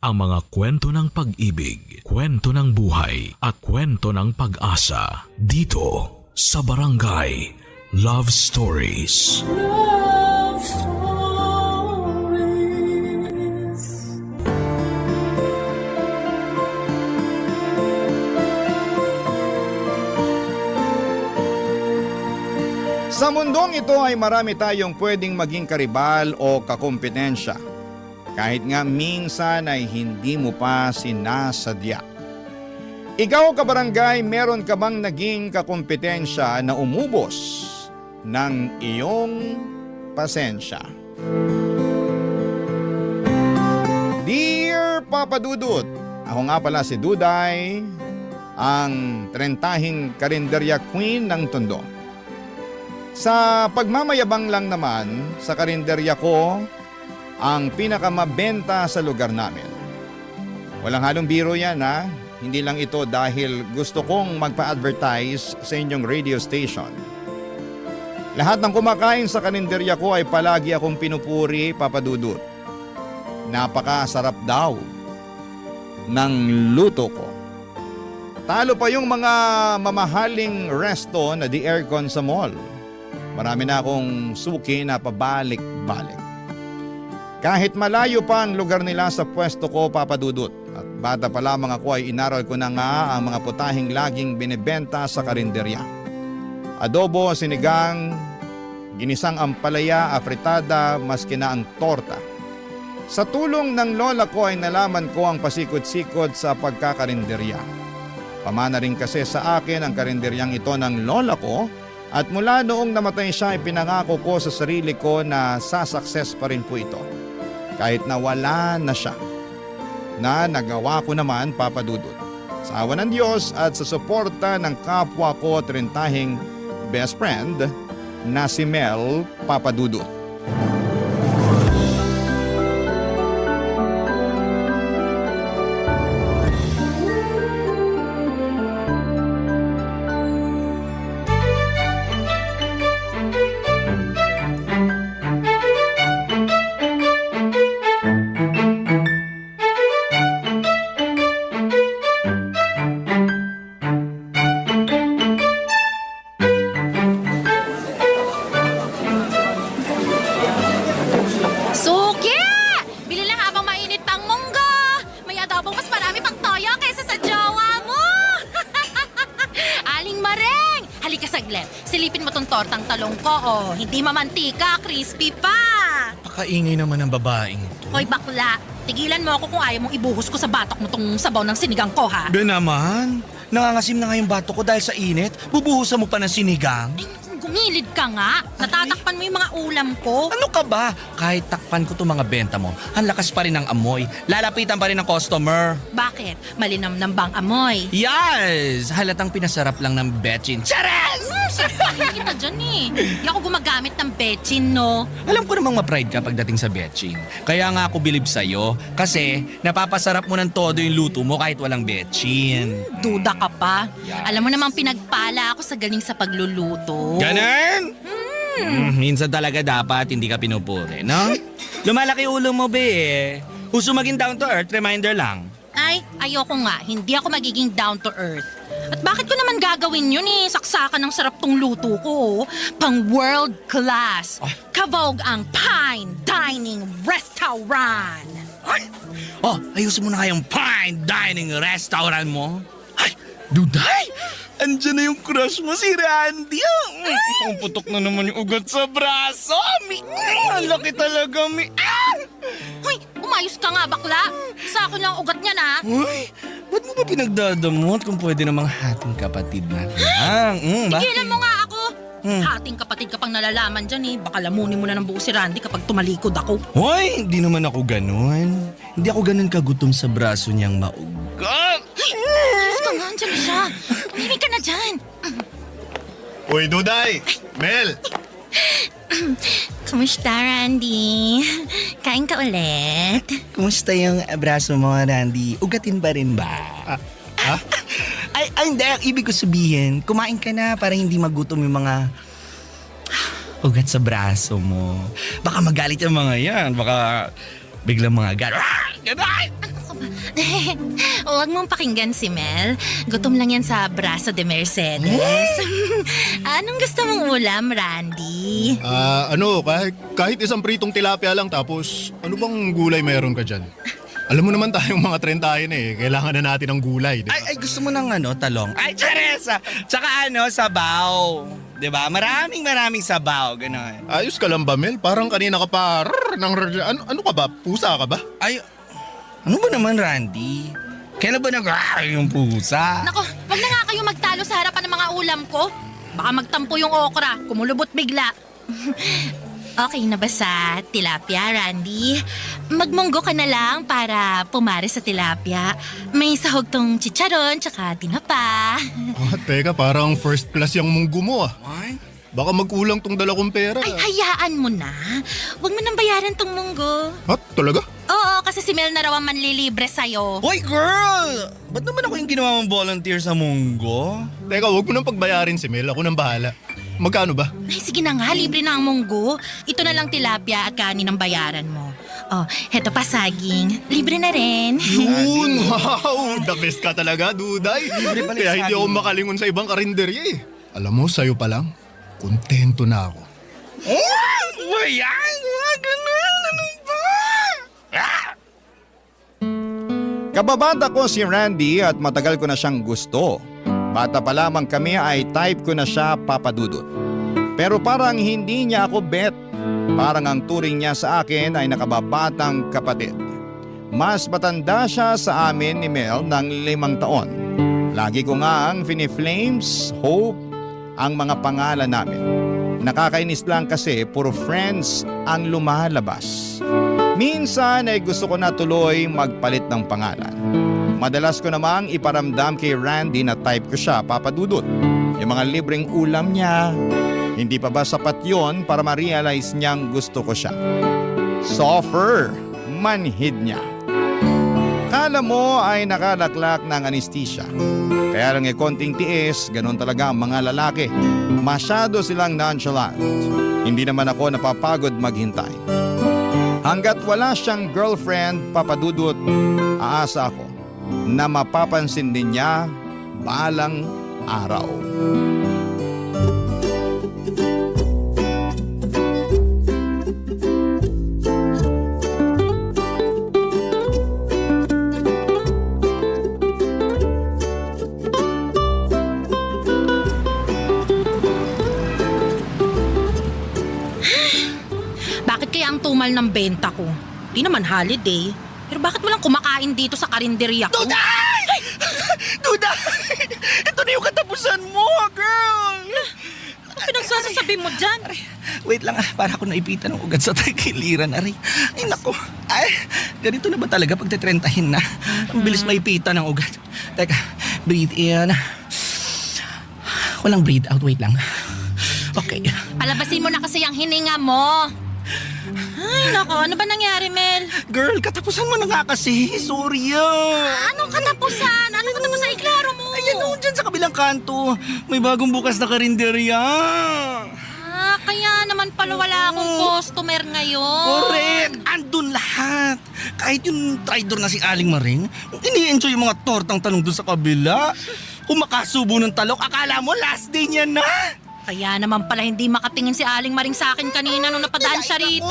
ang mga kwento ng pag-ibig, kwento ng buhay, at kwento ng pag-asa dito sa Barangay Love Stories. Love Stories. Sa mundong ito ay marami tayong pwedeng maging karibal o kakumpetensya. Kahit nga minsan ay hindi mo pa sinasadya. Ikaw kabarangay, meron ka bang naging kakumpetensya na umubos ng iyong pasensya? Dear Papa Dudut, ako nga pala si Duday, ang 30 karinderya queen ng Tondo. Sa pagmamayabang lang naman, sa karinderya ko, ang pinakamabenta sa lugar namin. Walang halong biro yan ha. Hindi lang ito dahil gusto kong magpa-advertise sa inyong radio station. Lahat ng kumakain sa karinderya ko ay palagi akong pinupuri, Papa Dudut. Napakasarap daw ng luto ko. Talo pa yung mga mamahaling resto na di aircon sa mall. Marami na akong suki na pabalik-balik. Kahit malayo pa ang lugar nila sa pwesto ko, Papa Dudut, at bata pa lamang ako ay inaral ko na nga ang mga putahing laging binibenta sa karinderya. Adobo, sinigang, ginisang ampalaya, afritada, maski na ang torta. Sa tulong ng lola ko ay nalaman ko ang pasikot-sikot sa pagkakarinderya. Pamana rin kasi sa akin ang karinderyang ito ng lola ko. At mula noong namatay siya, ipinangako ko sa sarili ko na sasukses pa rin po ito. Kahit na wala na siya. Na nagawa ko naman, Papa Dudut. Sa awa ng Diyos at sa suporta ng kapwa ko 30 best friend na si Mel, Papa Dudut. Silipin mo tong tortang talong ko, oh. Hindi mamantika, crispy pa. Pakaingay naman ng babaeng to. Hoy bakla, tigilan mo ako kung ayaw mong ibuhos ko sa batok mo tong sabaw ng sinigang ko, ha? Be naman, nangangasim na nga yung bato ko dahil sa init. Bubuhusan mo pa ng sinigang. Ay, gumilid ka nga. Natatakpan mo yung mga ulam ko. Ano ka ba? Kahit takpan ko itong mga benta mo, ang lakas pa rin ng amoy. Lalapitan pa rin ng customer. Bakit? Malinamnam bang amoy? Yes! Halatang pinasarap lang ng betchin. Charas! Sarap kita dyan eh. Di ako gumagamit ng betchin, no? Alam ko namang ma-pride ka pagdating sa betchin. Kaya nga ako bilib sa'yo. Kasi napapasarap mo ng todo yung luto mo kahit walang betchin. Duda ka pa. Yeah. Alam mo namang pinagpala ako sa galing sa pagluluto. Ganun? Minsan talaga dapat hindi ka pinupuri, no? Lumalaki ulo mo, be. Gusto maging down to earth, reminder lang. Ay, ayoko nga. Hindi ako magiging down to earth. At bakit ko naman gagawin yun eh? Saksakan ng sarap tong luto ko. Pang world class. Kavogue ang Fine Dining Restaurant. Ay! Oh, ayusin mo na kayong fine dining restaurant mo. Ay, Duday! Andiyan na yung crush mo, si Randy. Ang putok na naman yung ugat sa braso. Ang laki talaga, Hoy, umayos ka nga bakla. Sa akin lang ugat niya na. Uy, ba't mo ba pinagdadamot kung pwede namang hating kapatid na lang? Tigilan mo nga ako. Hating kapatid ka pang nalalaman dyan eh. Baka lamunin mo na ng buo si Randy kapag tumalikod ako. Hoy, hindi naman ako ganun. Hindi ako ganun kagutom sa braso niyang maugat. Ayos ka nga, andyan na siya. Tumimik ka na dyan. Uy, Duday! Mel! Kumusta, Randy? Kain ka ulit? Kumusta yung braso mo, Randy? Ugatin ba rin ba? Ay, hindi. Ang ibig ko sabihin, kumain ka na para hindi magutom yung mga ugat sa braso mo. Baka magalit yung mga yan. Baka biglang mga ganon. Ano ka Huwag mong pakinggan si Mel. Gutom lang yan sa Braso de Mercedes. Anong gusto mong ulam, Randy? Kahit isang pritong tilapia lang tapos ano bang gulay meron ka dyan? Alam mo naman tayong mga trentahin kailangan na natin ng gulay, di ba? Ay, gusto mo ng talong? Ay, Teresa! Tsaka sabaw. Diba? Maraming sabaw, gano'n. Ayos ka lang ba, Mel? Parang kanina ka pa, ano ka ba? Pusa ka ba? Ay, ano ba naman, Randy? Kailan ba yung pusa? Nako, wag na nga kayo magtalo sa harapan ng mga ulam ko. Baka magtampo yung okra, kumulubot bigla. Okay na ba sa tilapia, Randy? Magmunggo ka na lang para pumare sa tilapia. May sahog tong chicharon tsaka tinapa. Teka, parang first class yung munggo mo Ay? Baka magkulang tong dala kong pera. Ay, hayaan mo na. Huwag mo nang bayaran tong munggo. Talaga? Oo, kasi si Mel na raw ang manlilibre sa'yo. Hoy, girl! Ba't naman ako yung ginawa mong volunteer sa Munggo? Teka, huwag mo nang pagbayarin si Mel. Ako nang bahala. Magkano ba? Ay, sige na nga, libre na ang munggo. Ito na lang tilapia at kanin ang bayaran mo. Oh, heto pa saging. Libre na rin. Yun! Wow! The best ka talaga, Duday. pala Kaya yung hindi ako saging. makalingon sa ibang karinderya Alam mo, sa'yo pa lang, kontento na ako. Oh! Ayan! Ganun! Ano ba? Kababata ko si Randy at matagal ko na siyang gusto. Bata pa lamang kami ay type ko na siya papadudot. Pero parang hindi niya ako bet. Parang ang turing niya sa akin ay nakababatang kapatid. Mas matanda siya sa amin ni Mel ng 5 taon. Lagi ko nga ang fini-flames, Hope, ang mga pangalan namin. Nakakainis lang kasi puro friends ang lumalabas. Minsan ay gusto ko na tuloy magpalit ng pangalan. Madalas ko namang iparamdam kay Randy na type ko siya papadudot. Yung mga libreng ulam niya, hindi pa ba sapat yon para ma-realize niyang gusto ko siya? Soffer, manhid niya. Kala mo ay nakalaklak ng anesthesia. Kaya lang konting tiis, ganun talaga ang mga lalaki. Masyado silang nonchalant. Hindi naman ako napapagod maghintay. Hanggat wala siyang girlfriend, papadudot, aasa ako na mapapansin din niya balang araw. Bakit kaya ang tumal ng benta ko? Di naman holiday. Pero bakit walang kumakain dito sa karinderya ko? Duday! Duday! Ito na yung katapusan mo, girl! Ano pinagsasasabi mo dyan? Wait lang, para ako naipitan ng ugat sa tagiliran, Ari. Ay, nako. Ay, ganito na ba talaga pag tetrentahin na? Ang bilis maipitan ng ugat. Teka, breathe in. Walang breathe out, wait lang. Okay. Palabasin mo na kasi ang hininga mo. Ay, nako. Ano ba nangyari, Mel? Girl, katapusan mo na nga kasi. Sorry Anong katapusan? Anong katapusan? Iklaro mo. Ayan o, dyan sa kabilang kanto. May bagong bukas na karinderya. Kaya naman pala wala akong customer ngayon. Correct! Andun lahat. Kahit yung traidor na si Aling Maring, ini-enjoy yung mga tortang talong dun sa kabila. Kung makasubo ng talok, akala mo last day niya na. Kaya naman pala hindi makatingin si Aling Maring sa akin kanina nung napadaan siya rito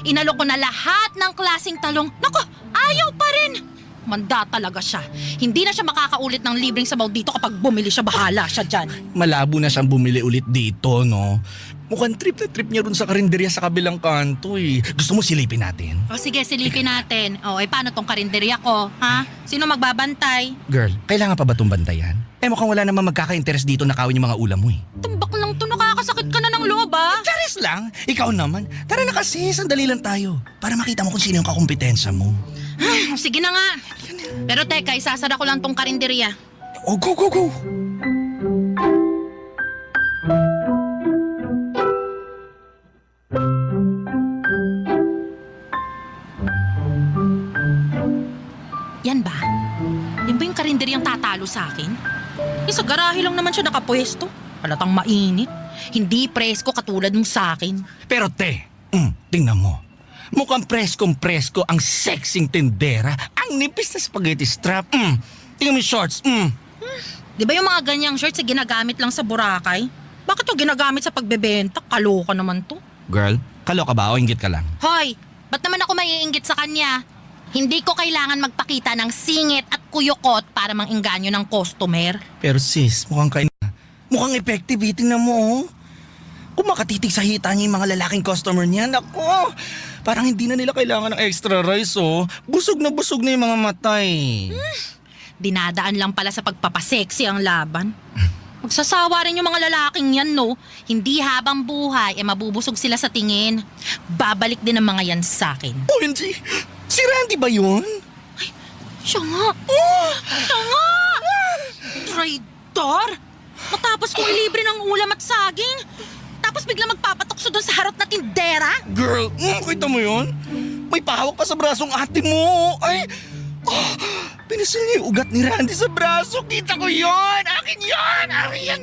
Inalok ko na lahat ng klaseng talong. Nako, ayaw pa rin. Manda talaga siya. Hindi na siya makakaulit ng libreng sabaw dito kapag bumili siya. Bahala siya dyan. Malabo na siyang bumili ulit dito, no? Mukhang trip na trip niya rin sa karinderya sa kabilang kanto Gusto mo silipin natin? O sige, silipin natin. O, paano tong karinderya ko? Ha? Sino magbabantay? Girl, kailangan pa ba itong bantayan? Mukhang wala namang magkaka-interest dito na kawin yung mga ulam mo Tumbak lang to, nakakasakit ka na ng loob Charis lang! Ikaw naman. Tara na kasi, sandali lang tayo. Para makita mo kung sino yung kakumpetensya mo. Sige na nga. Pero teka, isasara ko lang tong karinderya. Oh, go, go, go! Yan ba? Yan ba yung karinderyang tatalo sa akin? Sa garahe lang naman siya nakapwesto. Halatang mainit. Hindi presko katulad ng sa akin. Pero te, tingnan mo. Mukhang preskong-presko ang sexing tindera. Ang nipis na spaghetti strap. Tingnan mo yung shorts. Di ba yung mga ganyang shorts ay ginagamit lang sa Boracay? Bakit yung ginagamit sa pagbebenta? Kaloka naman to. Girl, kaloka ba o inggit ka lang? Hoy, ba't naman ako maiinggit sa kanya? Hindi ko kailangan magpakita ng singit at kuyukot para mangingganyo ng customer. Pero sis, mukhang effective. Tingnan mo, oh. Kung makatitig sa hita niya yung mga lalaking customer niya, naku, parang hindi na nila kailangan ng extra rice, oh. Busog na yung mga matay. Dinadaan lang pala sa pagpapaseksi ang laban. Magsasawa rin yung mga lalaking yan, no? Hindi habang buhay, mabubusog sila sa tingin. Babalik din ang mga yan sa akin. OMG! Si Randy ba yun? Siya nga! Siya nga! Traitor! Matapos kong ilibre ng ulam at saging, tapos bigla magpapatukso doon sa harot na tindera? Girl, kita mo yun? May pahawak pa sa brasong ate mo. Ay, pinisil niya yung ugat ni Randy sa braso. Kita ko yun! Akin yun! Akin yan,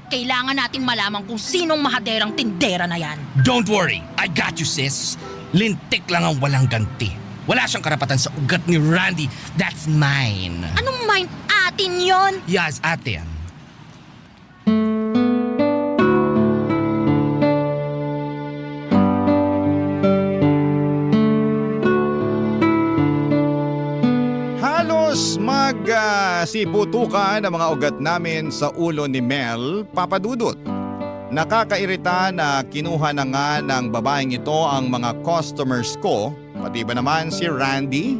Kailangan nating malaman kung sinong mahaderang tindera na yan. Don't worry, I got you, sis. Lintik lang ang walang ganti. Wala siyang karapatan sa ugat ni Randy. That's mine. Anong mind atin yon? Yes, ate yan. Halos magsiputukan ang mga ugat namin sa ulo ni Mel, Papa Dudut. Nakakairita na kinuha na nga ng babaeng ito ang mga customers ko, pati ba naman si Randy?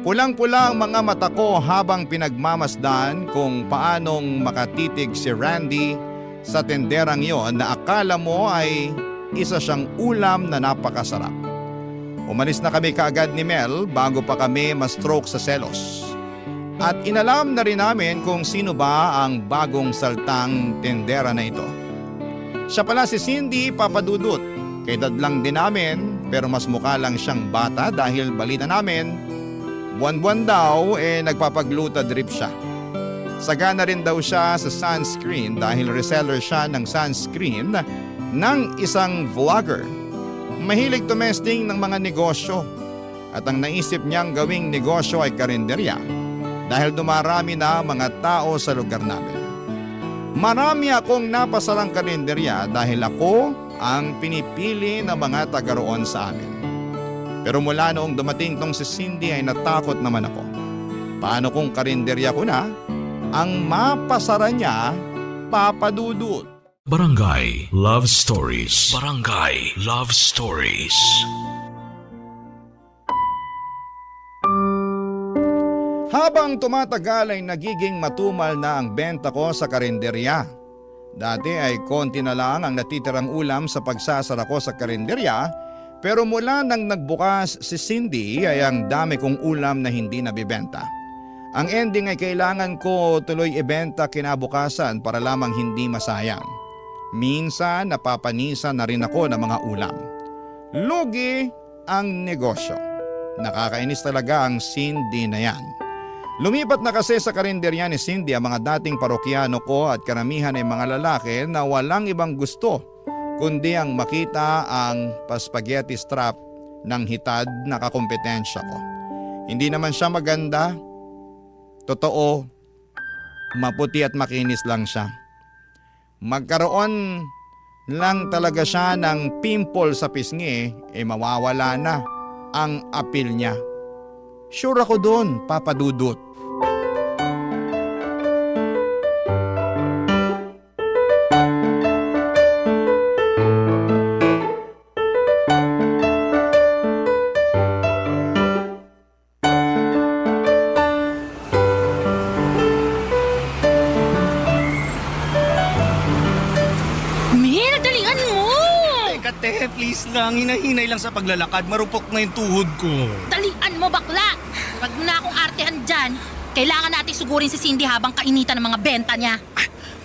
Pulang-pula ang mga mata ko habang pinagmamasdan kung paanong makatitig si Randy sa tenderang yon na akala mo ay isa siyang ulam na napakasarap. Umalis na kami kaagad ni Mel bago pa kami ma-stroke sa selos. At inalam na rin namin kung sino ba ang bagong saltang tendera na ito. Siya pala si Cindy, Papa Dudut. Kaedad lang din namin pero mas mukha lang siyang bata dahil balita namin buwan-buwan daw nagpapagluta drip siya. Sagana rin daw siya sa sunscreen dahil reseller siya ng sunscreen ng isang vlogger. Mahilig tumesting ng mga negosyo at ang naisip niyang gawing negosyo ay karinderya dahil dumarami na mga tao sa lugar namin. Marami akong napasarang karinderya dahil ako ang pinipili ng mga taga roon sa amin. Pero mula noong dumating tong si Cindy ay natakot naman ako. Paano kung karinderya ko na ang mapasara niya, Papa Dudut? Barangay Love Stories. Barangay Love Stories. Habang tumatagal ay nagiging matumal na ang benta ko sa karinderya. Dati ay konti na lang ang natitirang ulam sa pagsasara ko sa karinderya, pero mula nang nagbukas si Cindy ay ang dami kong ulam na hindi nabibenta. Ang ending ay kailangan ko tuloy ibenta kinabukasan para lamang hindi masayang. Minsan napapanisan na rin ako ng mga ulam. Lugi ang negosyo. Nakakainis talaga ang Cindy na yan. Lumipat na kasi sa karinderya ni Cindy ang mga dating parokyano ko at karamihan ay mga lalaki na walang ibang gusto kundi ang makita ang paspaghetti strap ng hitad na kakumpetensya ko. Hindi naman siya maganda. Totoo, maputi at makinis lang siya. Magkaroon lang talaga siya ng pimple sa pisngi, mawawala na ang apil niya. Sure ako doon, Papa Dudut. Mel, dalian mo! Teka, please lang. Hinahinay lang sa paglalakad. Marupok na yung tuhod ko. Dalian mo, bakla! Wag mo na akong artehan dyan. Kailangan natin sugurin si Cindy habang kainitan ng mga benta niya.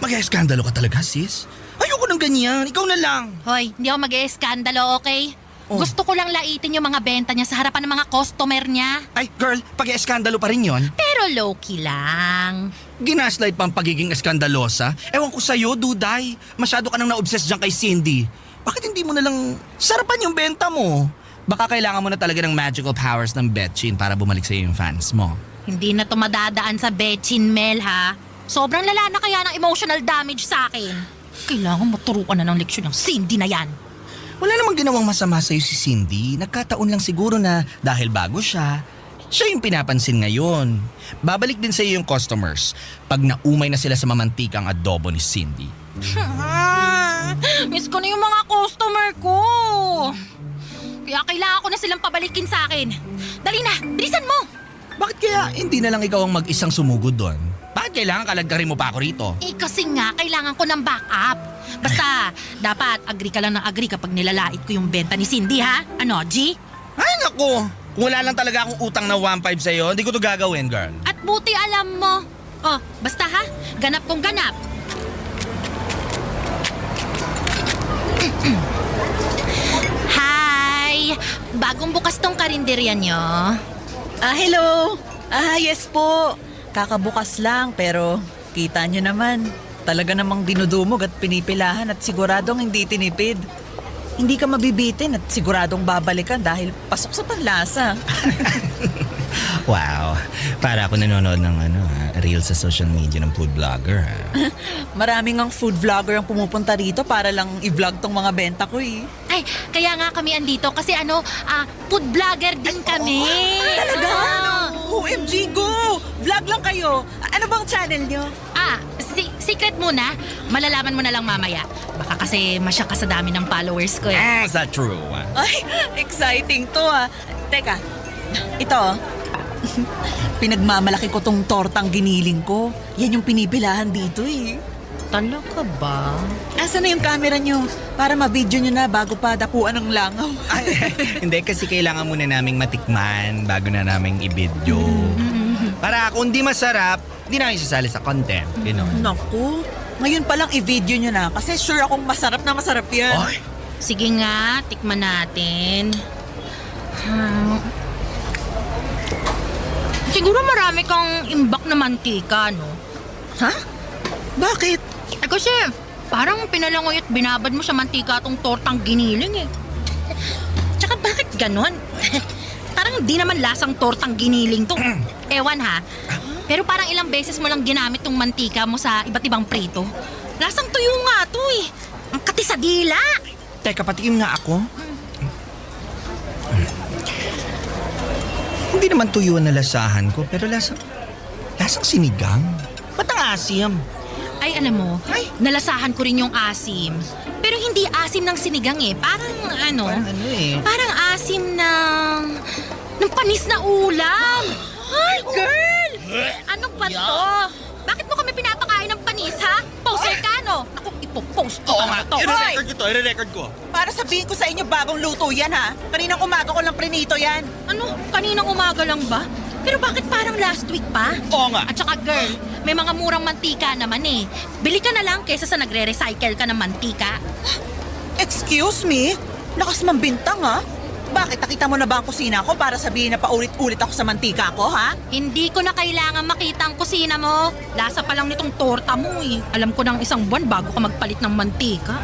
Mag-eskandalo ka talaga, sis? Ayoko ng ganyan. Ikaw na lang. Hoy, hindi ako mag-eskandalo, okay? Oh. Gusto ko lang laitin yung mga benta niya sa harapan ng mga customer niya. Ay, girl, pag-eskandalo pa rin yon. Pero low-key lang. Ginaslight pa ang pagiging eskandalosa. Ewan ko sa'yo, Duday. Masyado ka nang na-obsess dyan kay Cindy. bakit hindi mo na lang sarapan yung benta mo? Baka kailangan mo na talaga ng magical powers ng Betchin para bumalik sa'yo yung fans mo. Hindi na to madadaan sa Betchin, Mel, ha? Sobrang lala na kaya ng emotional damage sa akin. Kailangan maturuan na ng leksyon ng Cindy na yan. Wala namang ginawang masama sa'yo si Cindy. Nagkataon lang siguro na dahil bago siya yung pinapansin ngayon. Babalik din sa'yo yung customers pag naumay na sila sa mamantikang adobo ni Cindy. Miss ko na yung mga customer ko. Kaya kailangan ko na silang pabalikin sa akin. Dali na, bilisan mo! Bakit kaya hindi na lang ikaw ang mag-isang sumugod doon? Bakit kailangan kalagkarin mo pa ako rito? Kasi nga, kailangan ko ng backup. Basta, dapat agree ka lang ng agree kapag nilalait ko yung benta ni Cindy, ha? Ano, G? Ay naku! Kung wala lang talaga akong utang na 1.5 sa'yo, hindi ko to gagawin, girl. At buti alam mo. Oh, basta ha, ganap kong ganap. Hi! Bagong bukas tong karinderya nyo. Hello! Yes po. Kakabukas lang pero kita nyo naman. Talaga namang dinudumog at pinipilahan at siguradong hindi tinipid. Hindi ka mabibitin at siguradong babalikan dahil pasok sa panlasa. Wow, para ako nanonood ng reels sa social media ng food vlogger. Maraming ang food vlogger ang pumupunta rito para lang i-vlog tong mga benta ko eh. Ay, kaya nga kami andito kasi food vlogger din kami. Talaga? Oo. OMG, go! Vlog lang kayo. Ano bang channel nyo? Secret muna. Malalaman mo na lang mamaya. Baka kasi masya ka sa dami ng followers ko eh. Is that true? Ay, exciting to ah. Teka, ito. Pinagmamalaki ko tong tortang giniling ko. Yan yung pinipilahan dito eh. Talaga ba? Asa na yung camera nyo? Para ma-video nyo na bago pa dapuan ng langaw. Hindi, kasi kailangan muna naming matikman bago na naming i-video. Para kung di masarap, di namin sasali sa content. Naku, ngayon palang i-video nyo na kasi sure akong masarap na masarap yan. Ay! Sige nga, tikman natin. Siguro marami kang imbak na mantika, no? Ha? Bakit? Kasi parang pinalangoy at binabad mo sa mantika tong tortang giniling eh. Tsaka bakit ganon? Parang di naman lasang tortang giniling to. Ewan ha. Pero parang ilang beses mo lang ginamit tong mantika mo sa iba't ibang prito. Lasang tuyo nga to eh. Ang kati sa dila. Teka, patikim nga ako. Hindi naman tuyo na lasahan ko, pero lasang sinigang. Ba't ang asim? Ay, alam mo, nalasahan ko rin yung asim. Pero hindi asim ng sinigang eh. Parang Parang asim ng panis na ulam. Ay, girl! Ano ba to? Bakit mo kami pinapakain ng panis, ha? Poster ka, no? Naku, ipopost ko na to. I-record ko. Para sabihin ko sa inyo bagong luto yan ha. Kaninang umaga ko lang prinito yan. Ano? Kaninang umaga lang ba? Pero bakit parang last week pa? Oo nga. At saka girl, may mga murang mantika naman eh. Bili ka na lang kaysa sa nagre-recycle ka ng mantika. Excuse me? Lakas mambintang ha? Bakit? Nakita mo na ba ang kusina ko para sabihin na paulit-ulit ako sa mantika ko ha? Hindi ko na kailangan makita ang kusina mo. Lasa pa lang nitong torta mo eh. Alam ko ng isang buwan bago ka magpalit ng mantika.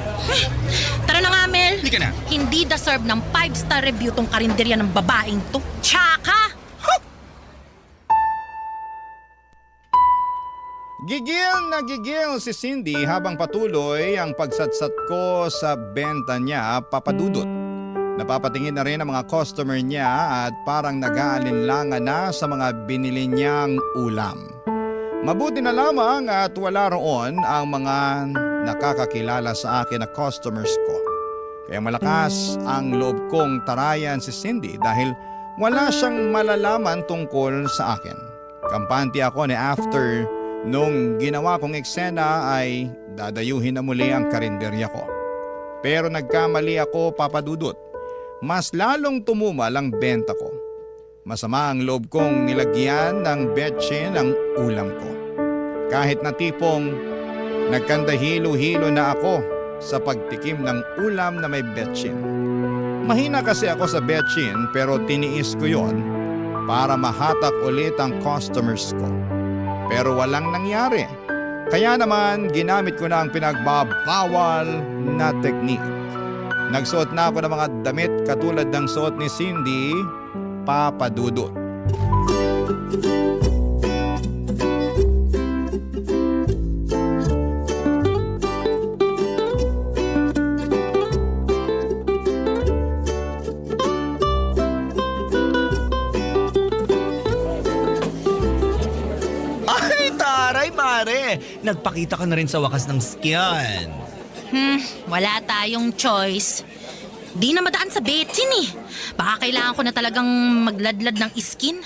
Tara na nga, Mel. Hindi ka na. Hindi deserve ng 5-star review tong karinderya ng babaeng to. Tsaka! Gigil na gigil si Cindy habang patuloy ang pagsatsat ko sa benta niya, papadudot. Napapatingin na rin ang mga customer niya at parang nag-aalinlangan na sa mga binili niyang ulam. Mabuti na lamang at wala roon ang mga nakakakilala sa akin na customers ko. Kaya malakas ang loob kong tarayan si Cindy dahil wala siyang malalaman tungkol sa akin. Kampante ako ni after nung ginawa kong eksena ay dadayuhin na muli ang karinderya ko. Pero nagkamali ako, papadudot. Mas lalong tumumal ang benta ko. Masama ang loob kong nilagyan ng betchin ang ulam ko. Kahit na tipong nagkandahilo-hilo na ako sa pagtikim ng ulam na may betchin. Mahina kasi ako sa betchin pero tiniis ko yon para mahatak ulit ang customers ko. Pero walang nangyari. Kaya naman ginamit ko na ang pinagbabawal na technique. Nagsuot na ako ng mga damit katulad ng suot ni Cindy, Papa Dudut. Ay, taray pare! Nagpakita ka na rin sa wakas ng skin. Wala tayong choice. Di na madaan sa betsin eh. Baka kailangan ko na talagang magladlad ng iskin.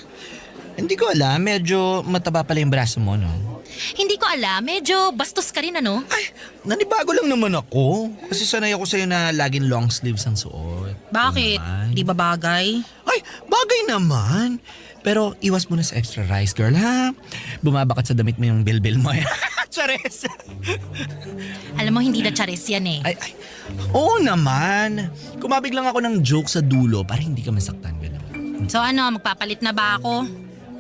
Hindi ko alam, medyo mataba pala yung braso mo, no? Hindi ko alam, medyo bastos ka rin ano? Ay, nanibago lang naman ako. Kasi sanay ako sa'yo na laging long sleeves ang suot. Bakit? Naman. Di ba bagay? Ay, bagay naman. Pero iwas mo na sa extra rice, girl, ha? Bumabakat sa damit mo yung bilbil mo. Chares! Alam mo, hindi na charis yan eh. Ay, oo naman. Kumabig lang ako ng joke sa dulo para hindi ka masaktan, gano'n. So ano, magpapalit na ba ako?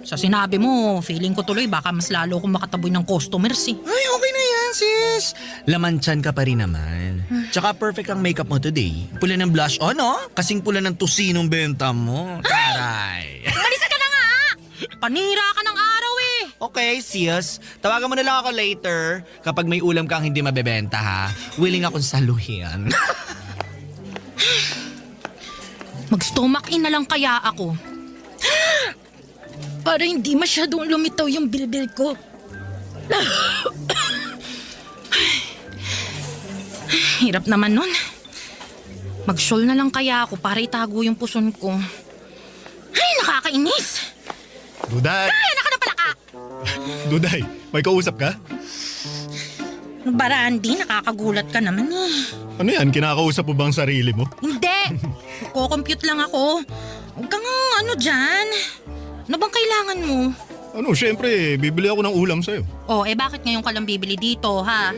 Sa sinabi mo, feeling ko tuloy baka mas lalo akong makataboy ng customers eh. Ay, okay na yan, sis. Laman tiyan ka pa rin naman. Tsaka perfect ang makeup mo today. Pula ng blush on, no? Kasing pula ng tusinong benta mo. Taray. Umalis ka na nga! Panira ka ng araw eh! Okay, sis. Tawagan mo na lang ako later kapag may ulam kang hindi mabebenta, ha? Willing akong saluhin. Mag-stomach in na lang kaya ako. Para hindi masyadong lumitaw yung bilbil ko. Hirap naman nun. Mag-shawl na lang kaya ako para itago yung puson ko. Ay, nakakainis! Duday! Ay, anak ka na pala ka! Duday, may kausap ka? Barandi, nakakagulat ka naman eh. Ano yan, kinakausap mo bang sarili mo? Hindi! Ko-compute lang ako. Huwag kang ano dyan. Ano bang kailangan mo? Ano, syempre, bibili ako ng ulam sa'yo. Oh, bakit ngayon ka lang bibili dito, ha?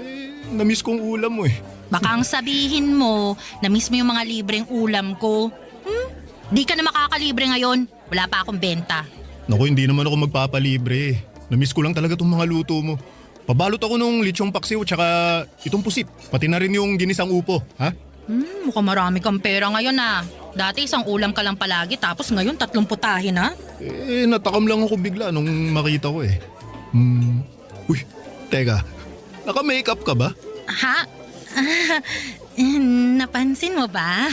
Namiss kong ulam mo eh. Baka ang sabihin mo, na-miss mo yung mga libreng ulam ko. Di ka na makakalibre ngayon. Wala pa akong benta. Naku, hindi naman ako magpapalibre. Namiss ko lang talaga tong mga luto mo. Pabalot ako nung lechong paksiw tsaka itong pusit. Pati na rin yung ginisang upo, ha? Mukhang marami kang pera ngayon ah. Dati isang ulam ka lang palagi tapos ngayon 3 putahin ha. Natakam lang ako bigla nung makita ko eh. Uy, teka. Naka-makeup ka ba? Ha? Napansin mo ba?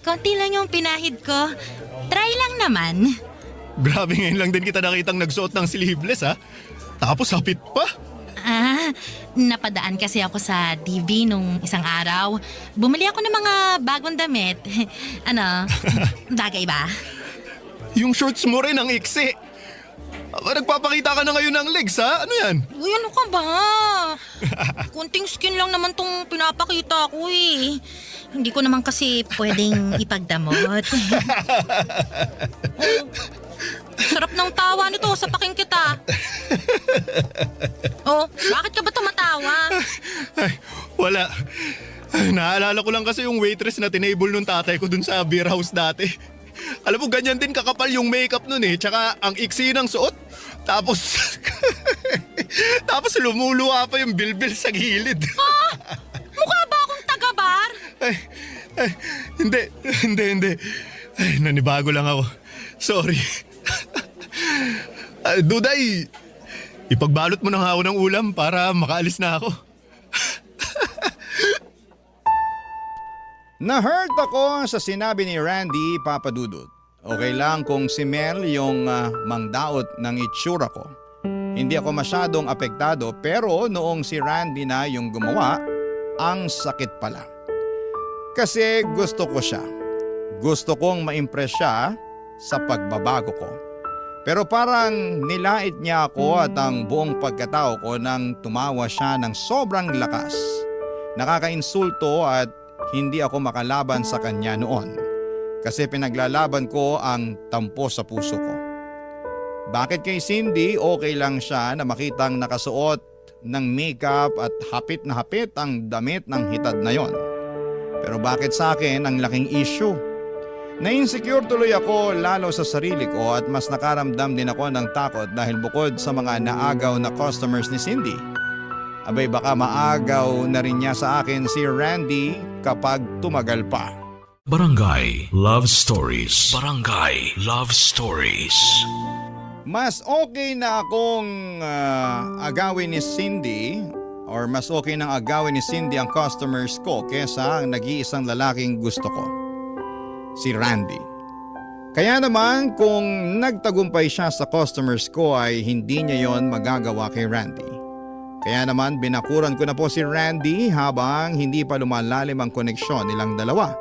Konti lang yung pinahid ko. Try lang naman. Grabe ngayon lang din kita nakitang nagsuot ng sleeveless ha. Tapos hapit pa. Napadaan kasi ako sa DV nung isang araw. Bumili ako ng mga bagong damit. Ano, bagay ba? Yung shorts mo rin ang iksi. Nagpapakita ka na ngayon ng legs ha? Ano yan? Uy, ano ka ba? Kunting skin lang naman tong pinapakita ko eh. Hindi ko naman kasi pwedeng ipagdamot. Sarap ng tawa nito, sapakin kita. Oh, bakit ka ba tumatawa? Ay, wala. Ay, naalala ko lang kasi yung waitress na tinable nung tatay ko dun sa beer house dati. Alam mo, ganyan din kakapal yung makeup nun eh. Tsaka ang iksi ng suot. Tapos, tapos lumuluwa pa yung bilbil sa gilid. Mukha ba akong taga-bar? Ay, hindi. Ay, nanibago lang ako. Sorry. Duday, ipagbalot mo ng ako ng ulam para makaalis na ako. Na-hurt ako sa sinabi ni Randy, Papa Dudut. Okay lang kung si Mel yung mangdaot ng itsura ko. Hindi ako masyadong apektado pero noong si Randy na yung gumawa, ang sakit pala. Kasi gusto ko siya. Gusto kong ma-impress siya sa pagbabago ko. Pero parang nilait niya ako at ang buong pagkatao ko nang tumawa siya ng sobrang lakas. Nakakainsulto at hindi ako makalaban sa kanya noon. Kasi pinaglalaban ko ang tampo sa puso ko. Bakit kay Cindy okay lang siya na makitang nakasuot ng makeup at hapit na hapit ang damit ng hitad na yon? Pero bakit sa akin ang laking issue? Na-insecure tuloy ako lalo sa sarili ko at mas nakaramdam din ako ng takot dahil bukod sa mga naagaw na customers ni Cindy, Abay baka maagaw na rin niya sa akin si Randy kapag tumagal pa. Barangay Love Stories. Barangay Love Stories. Mas okay na akong agawin ni Cindy or mas okay nang agawin ni Cindy ang customers ko kesa ang nag-iisang lalaking gusto ko, si Randy. Kaya naman kung nagtagumpay siya sa customers ko ay hindi niya yon magagawa kay Randy. Kaya naman binakuran ko na po si Randy habang hindi pa lumalalim ang koneksyon nilang dalawa.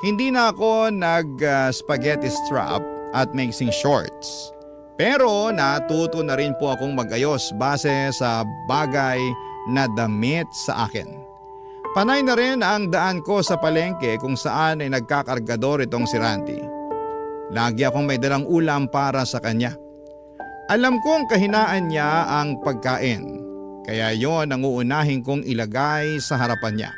Hindi na ako nag-spaghetti strap at mixing shorts. Pero natuto na rin po akong mag-ayos base sa bagay na damit sa akin. Panay na rin ang daan ko sa palengke kung saan ay nagkakargador itong si Randy. Lagi akong may dalang ulam para sa kanya. Alam kong kahinaan niya ang pagkain, kaya yon ang uunahin kong ilagay sa harapan niya.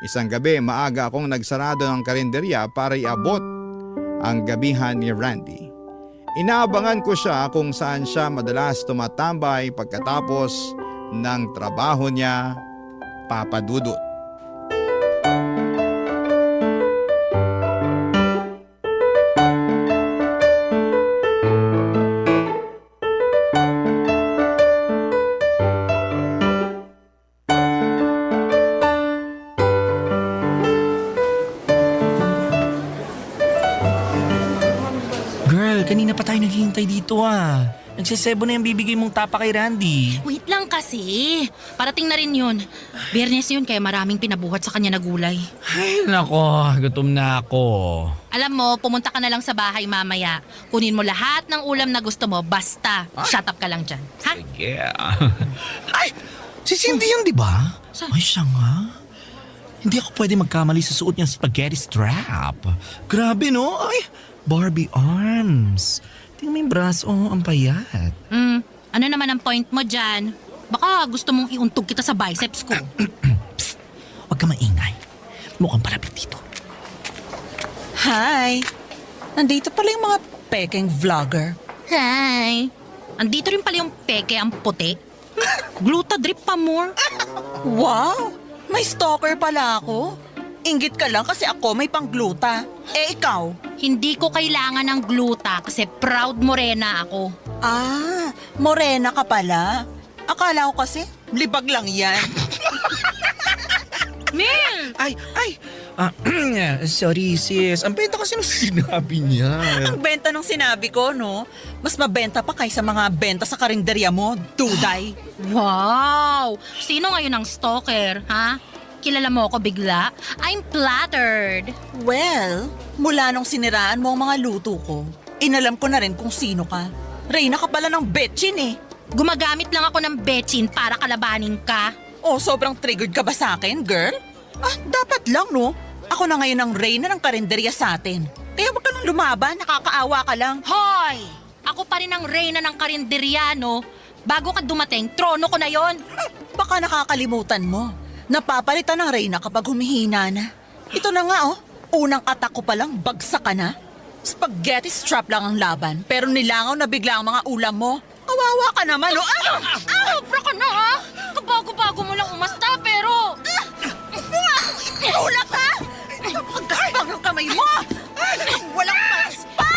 Isang gabi maaga akong nagsarado ng karinderya para iabot ang gabihan ni Randy. Inaabangan ko siya kung saan siya madalas tumatambay pagkatapos ng trabaho niya, Papa Dudut. Girl, kanina pa tayo naghihintay dito ah. Nagsasebo na yung bibigay mong tapa kay Randy. Wait lang kasi. Parating na rin yun. Biyernes yun kaya maraming pinabuhat sa kanya na gulay. Ay, nako, gutom na ako. Alam mo, pumunta ka na lang sa bahay mamaya. Kunin mo lahat ng ulam na gusto mo. Basta, shut up ka lang dyan. Ha? Yeah. Ay, si Cindy yun, di ba? Saan? Ay, siya nga. Hindi ako pwede magkamali sa suot niyang spaghetti strap. Grabe, no? Ay, Barbie arms. Tingnan mo yung braso, ang payat. Ano naman ang point mo dyan? Baka gusto mong iuntog kita sa biceps ko. Psst, huwag ka maingay. Mukhang palapit dito. Hi! Nandito pala yung mga peking vlogger. Hi! Andito rin pala yung peke ang puti. Gluta drip pa more. Wow! May stalker pala ako. Inggit ka lang kasi ako may pang-gluta. Eh ikaw? Hindi ko kailangan ng gluta kasi proud morena ako. Ah, morena ka pala. Akala ko kasi libag lang yan. Mel! Ay! Sorry sis, ang benta kasi nung sinabi niya. Ang benta nung sinabi ko, no? Mas mabenta pa kaysa mga benta sa karinderya mo, Duday. Wow! Sino ngayon ang stalker, ha? Kilala mo ako bigla? I'm flattered. Well, mula nung siniraan mo ang mga luto ko, inalam ko na rin kung sino ka. Reyna ka pala ng betchin eh. Gumagamit lang ako ng betchin para kalabanin ka. Oh, sobrang triggered ka ba sa akin, girl? Ah, dapat lang, no? Ako na ngayon ang reyna ng karinderya sa atin. Kaya wag ka nang lumaban, nakakaawa ka lang. Hoy! Ako pa rin ang reyna ng karinderya, no? Bago ka dumating, trono ko na yon. Baka nakakalimutan mo. Napapalitan ng reyna kapag humihina na. Ito na nga, oh. Unang atak ko palang bagsak ka na. Spaghetti strap lang ang laban, pero nilangaw na bigla ang mga ulam mo. Kawawa ka naman, oh. Sobra ka na, ha? Kabago-bago mo lang umasta, pero... Ulap ka! Napakagaspang ng kamay mo! Walang paras pa!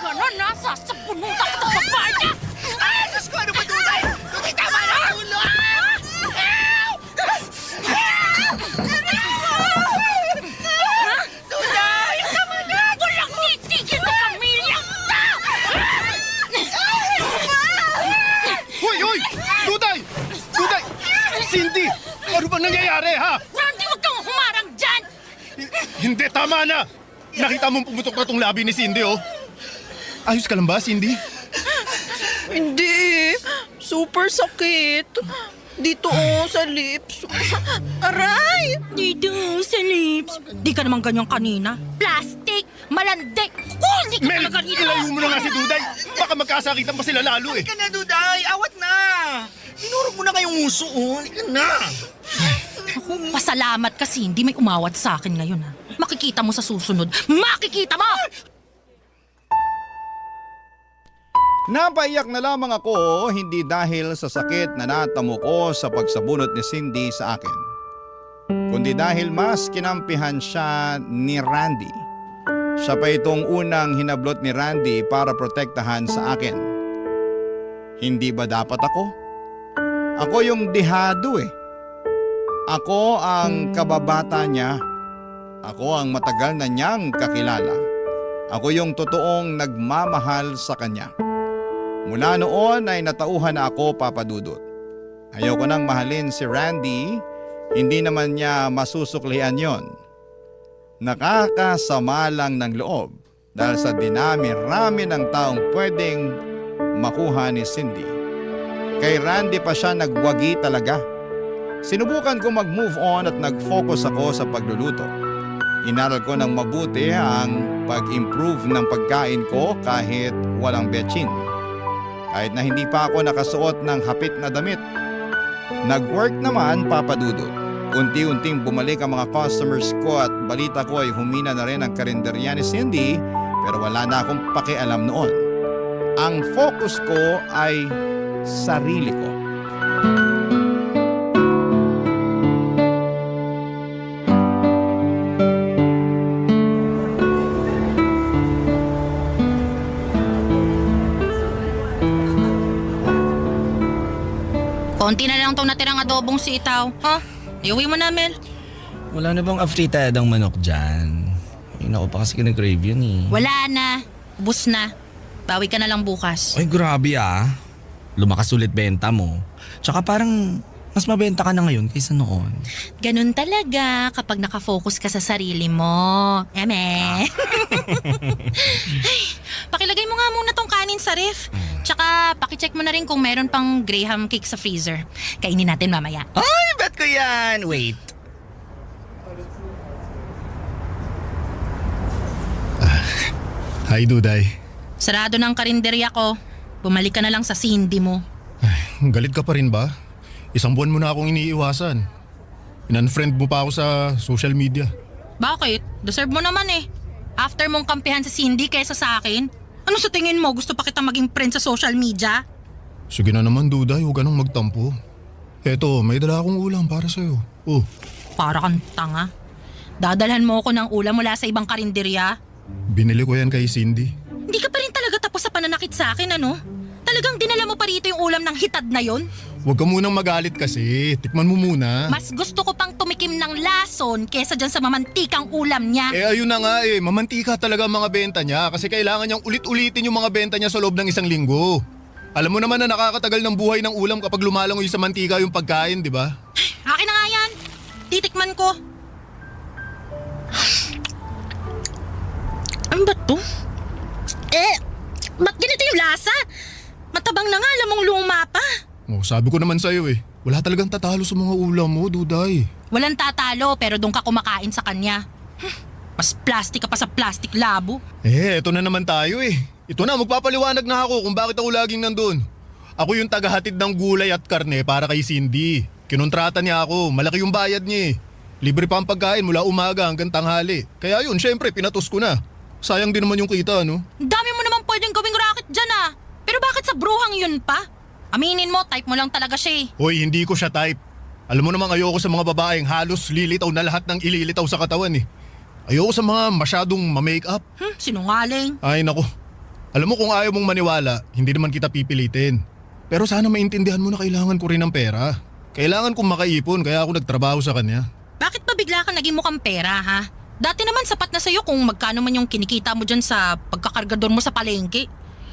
Ganon na! Sasabunutan kita sa bahay! Diyos ko, ano ba tunay? Tunay, tama na! Ulo! Tunay! Tama na! Walang titigil sa pamilya ka! Hoy! Duday! Duday! Cindy! Ano bang nangyayari, ha? Randy, huwag kang humarang dyan! Hindi, tama na! Nakita mong pumutok na tong labi ni Cindy, oh. Ayos ka lang ba, Cindy? Hindi. Super sakit. Dito, sa lips. Aray! Dito sa lips. Di ka naman ganyan kanina. Plastic! Malandik! Hindi ka Mel, talaga dito! ilayo mo na nga si Duday. Baka magkasakitan pa sila lalo, eh. Halika na, Duday! Awat na! Tinurog mo na kayong uso, oh. Halika na! Pasalamat kasi hindi may umawat sa akin ngayon, ha? Makikita mo sa susunod. Makikita mo! Napaiyak na lamang ako hindi dahil sa sakit na natamo ko sa pagsabunot ni Cindy sa akin, kundi dahil mas kinampihan siya ni Randy. Siya pa itong unang hinablot ni Randy para protektahan sa akin. Hindi ba dapat ako? Ako yung dihado eh. Ako ang kababata niya. Ako ang matagal na niyang kakilala. Ako yung totoong nagmamahal sa kanya. Mula noon ay natauhan na ako, Papa Dudut. Ayoko nang mahalin si Randy, hindi naman niya masusuklian yon. Nakakasama lang ng loob dahil sa dinami-rami ng taong pwedeng makuha ni Cindy. Kay Randy pa siya nagwagi talaga. Sinubukan ko mag-move on at nag-focus ako sa pagluluto. Inaral ko ng mabuti ang pag-improve ng pagkain ko kahit walang betchin. Kahit na hindi pa ako nakasuot ng hapit na damit. Nag-work naman, Papa Dudut. Unti-unting bumalik ang mga customers ko at balita ko ay humina na rin ang karinderya ni Cindy, pero wala na akong pakialam noon. Ang focus ko ay sarili ko. Konti na lang tong natirang adobong sitaw. Ha? Iuwi mo na, Mel. Wala na bang afritadang manok dyan? Ay, naku pa kasi kinag-crave yun eh. Wala na. Ubus na. Bawi ka na lang bukas. Ay, grabe ah. Lumakas ulit benta mo. Tsaka parang mas mabenta ka na ngayon kaysa noon. Ganun talaga kapag nakafocus ka sa sarili mo. Eme. Ay, pakilagay mo nga muna tong kanin sa ref. Tsaka pakicheck mo na rin kung meron pang graham cake sa freezer. Kainin natin mamaya. Ay, bet ko yan. Wait. Hi, Duday. Sarado ng karinderya ko. Bumalik ka na lang sa Cindy mo. Ay, galit ka pa rin ba? Isang buwan mo na akong iniiwasan. In-unfriend mo pa ako sa social media. Bakit? Deserve mo naman eh. After mong kampihan sa Cindy kaysa sa akin, ano sa tingin mo? Gusto pa kita maging friend sa social media? Sige na naman, Duday. Huwag ka nang magtampo. Eto, may dala akong ulam para sa'yo. Oh, Para kang tanga. Dadalhan mo ako ng ulam mula sa ibang karinderya? binili ko yan kay Cindy. Hindi ka pa rin talaga tapos sa pananakit sa akin, ano? Talagang dinala mo pa rito yung ulam ng hitad na yon? Huwag ka munang magalit kasi. Tikman mo muna. Mas gusto ko pang tumikim ng lason kesa dyan sa mamantikang ulam niya. Eh ayun na nga eh, mamantika talaga ang mga benta niya kasi kailangan niyang ulit-ulitin yung mga benta niya sa loob ng isang linggo. Alam mo naman na nakakatagal ng buhay ng ulam kapag lumalangoy sa mantika yung pagkain, di ba? Akin na nga yan. Titikman ko. Ano ba to? Ba't ganito yung lasa? Matabang na nga, alam mong luma pa. Oh, sabi ko naman sa'yo eh, wala talagang tatalo sa mga ulam mo, Duday. Walang tatalo pero doon ka kumakain sa kanya. Mas plastic ka pa sa plastic labo. Eh, eto na naman tayo eh. Ito na, magpapaliwanag na ako kung bakit ako laging nandun. Ako yung tagahatid ng gulay at karne para kay Cindy. Kinontrata niya ako, malaki yung bayad niya eh. Libre pa ang pagkain mula umaga hanggang tanghali. Kaya yun, syempre, pinatos ko na. Sayang din naman yung kita, no? Ang dami mo naman pwedeng gawing racket dyan ah. Pero bakit sa bruhang yun pa? Aminin mo, type mo lang talaga siya eh. Hoy, hindi ko siya type. Alam mo namang ayoko sa mga babaeng halos lilitaw na lahat ng ililitaw sa katawan eh. Ayoko sa mga masyadong ma-makeup. Sinungaling. Ay nako. Alam mo kung ayaw mong maniwala, hindi naman kita pipilitin. Pero sana maintindihan mo na kailangan ko rin ng pera. Kailangan kong makaipon kaya ako nagtrabaho sa kanya. Bakit ba bigla kang naging mukhang pera ha? Dati naman sapat na sa'yo kung magkano man yung kinikita mo dyan sa pagkakargador mo sa palengke.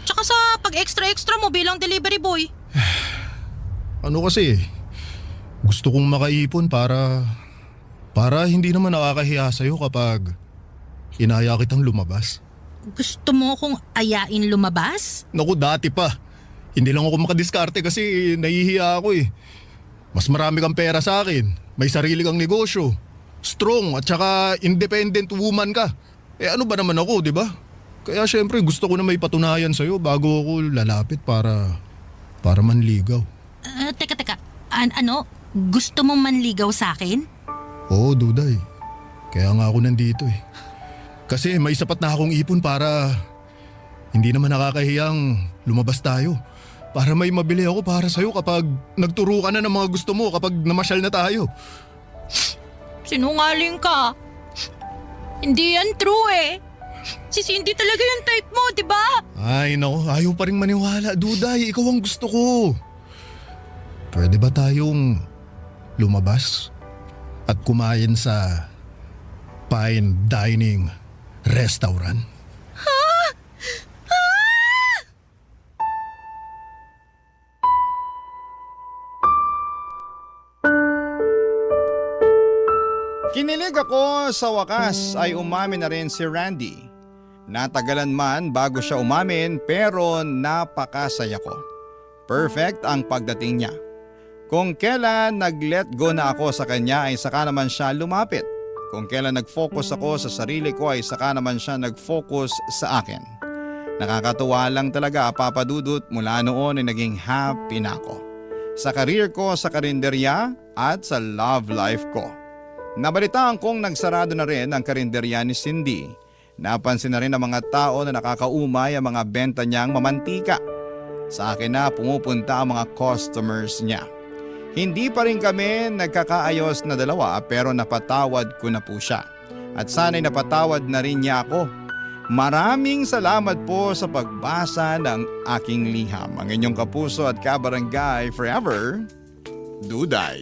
Tsaka sa pag-extra-extra mo bilang delivery boy. Ano kasi, gusto kong makaipon para hindi naman nakakahiya sa'yo kapag inaya kitang lumabas. Gusto mo akong ayain lumabas? Naku, dati pa. Hindi lang ako makadiskarte kasi nahihiya ako eh. Mas marami kang pera sa akin, may sarili kang negosyo, strong at saka independent woman ka. Eh ano ba naman ako, di ba? Kaya syempre gusto ko na may patunayan sa'yo bago ako lalapit para manligaw. Teka. Ano? Gusto mong manligaw sa akin? Oo, Duday. Kaya nga ako nandito eh. Kasi may sapat na akong ipon para hindi naman nakakahiyang lumabas tayo. Para may mabili ako para sa'yo kapag nagturo ka na ng mga gusto mo kapag namasyal na tayo. Sinungaling ka. Hindi yan true eh. Si Cindy talaga yung type mo, di ba? Ay nako, ayaw pa rin maniwala. Duday, ikaw ang gusto ko. Pwede ba tayong lumabas at kumain sa fine dining restaurant? Kinilig ako sa wakas ay umamin na rin si Randy. Natagalan man bago siya umamin pero napakasaya ko. Perfect ang pagdating niya. Kung kailan nag-let go na ako sa kanya ay saka naman siya lumapit. Kung kailan nag-focus ako sa sarili ko ay saka naman siya nag-focus sa akin. Nakakatuwa lang talaga, Papa Dudut, mula noon ay naging happy na ako. Sa career ko sa karinderya at sa love life ko. Nabalitaan kong nagsarado na rin ang karinderya ni Cindy. Napansin na rin ng mga tao na nakakaumay ang mga benta niyang mamantika. Sa akin na pumupunta ang mga customers niya. Hindi pa rin kami nagkakaayos na dalawa pero napatawad ko na po siya. At sana'y napatawad na rin niya ako. Maraming salamat po sa pagbasa ng aking liham. Ang inyong kapuso at kabarangay forever, Duday.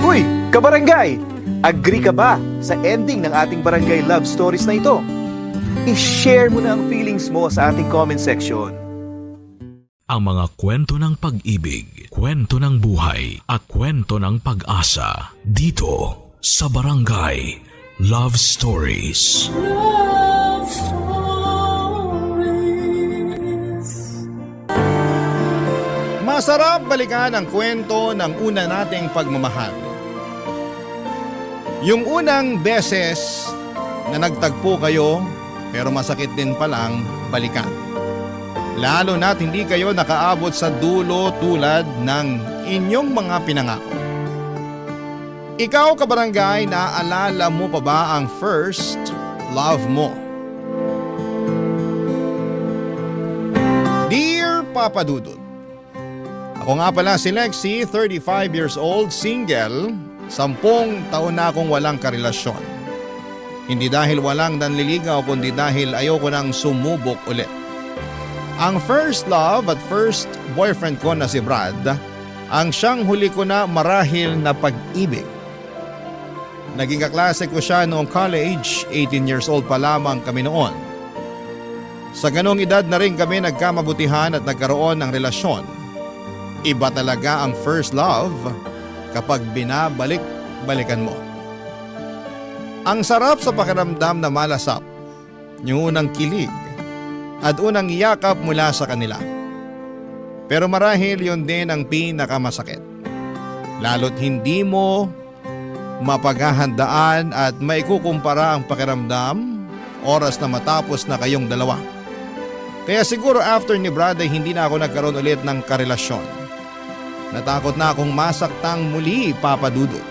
Uy, kabarangay! Agree ka ba sa ending ng ating barangay love stories na ito? I-share mo na ang feelings mo sa ating comment section. Ang mga kwento ng pag-ibig, kwento ng buhay at kwento ng pag-asa dito sa Barangay Love Stories. Love Stories. Masarap balikan ang kwento ng una nating pagmamahal. Yung unang beses na nagtagpo kayo pero masakit din palang balikan. Lalo na't hindi kayo nakaabot sa dulo tulad ng inyong mga pinangako. Ikaw, kabarangay, naaalala mo pa ba ang first love mo? Dear Papa Dudut, ako nga pala si Lexie, 35 years old, single, 10 taon na akong walang karelasyon. Hindi dahil walang nanliligaw kundi dahil ayoko nang sumubok ulit. Ang first love at first boyfriend ko na si Brad, ang siyang huli ko na marahil na pag-ibig. Naging kaklase ko siya noong college, 18 years old pa lamang kami noon. Sa ganong edad na rin kami nagkamabutihan at nagkaroon ng relasyon. Iba talaga ang first love kapag binabalik-balikan mo. Ang sarap sa pakiramdam na malasap, yung unang kilig at unang yakap mula sa kanila. Pero marahil yun din ang pinakamasakit. Lalo't hindi mo mapaghahandaan at maikukumpara ang pakiramdam oras na matapos na kayong dalawa. Kaya siguro after ni Brad ay hindi na ako nagkaroon ulit ng karelasyon. Natakot na akong masaktang muli, Papa Dudut.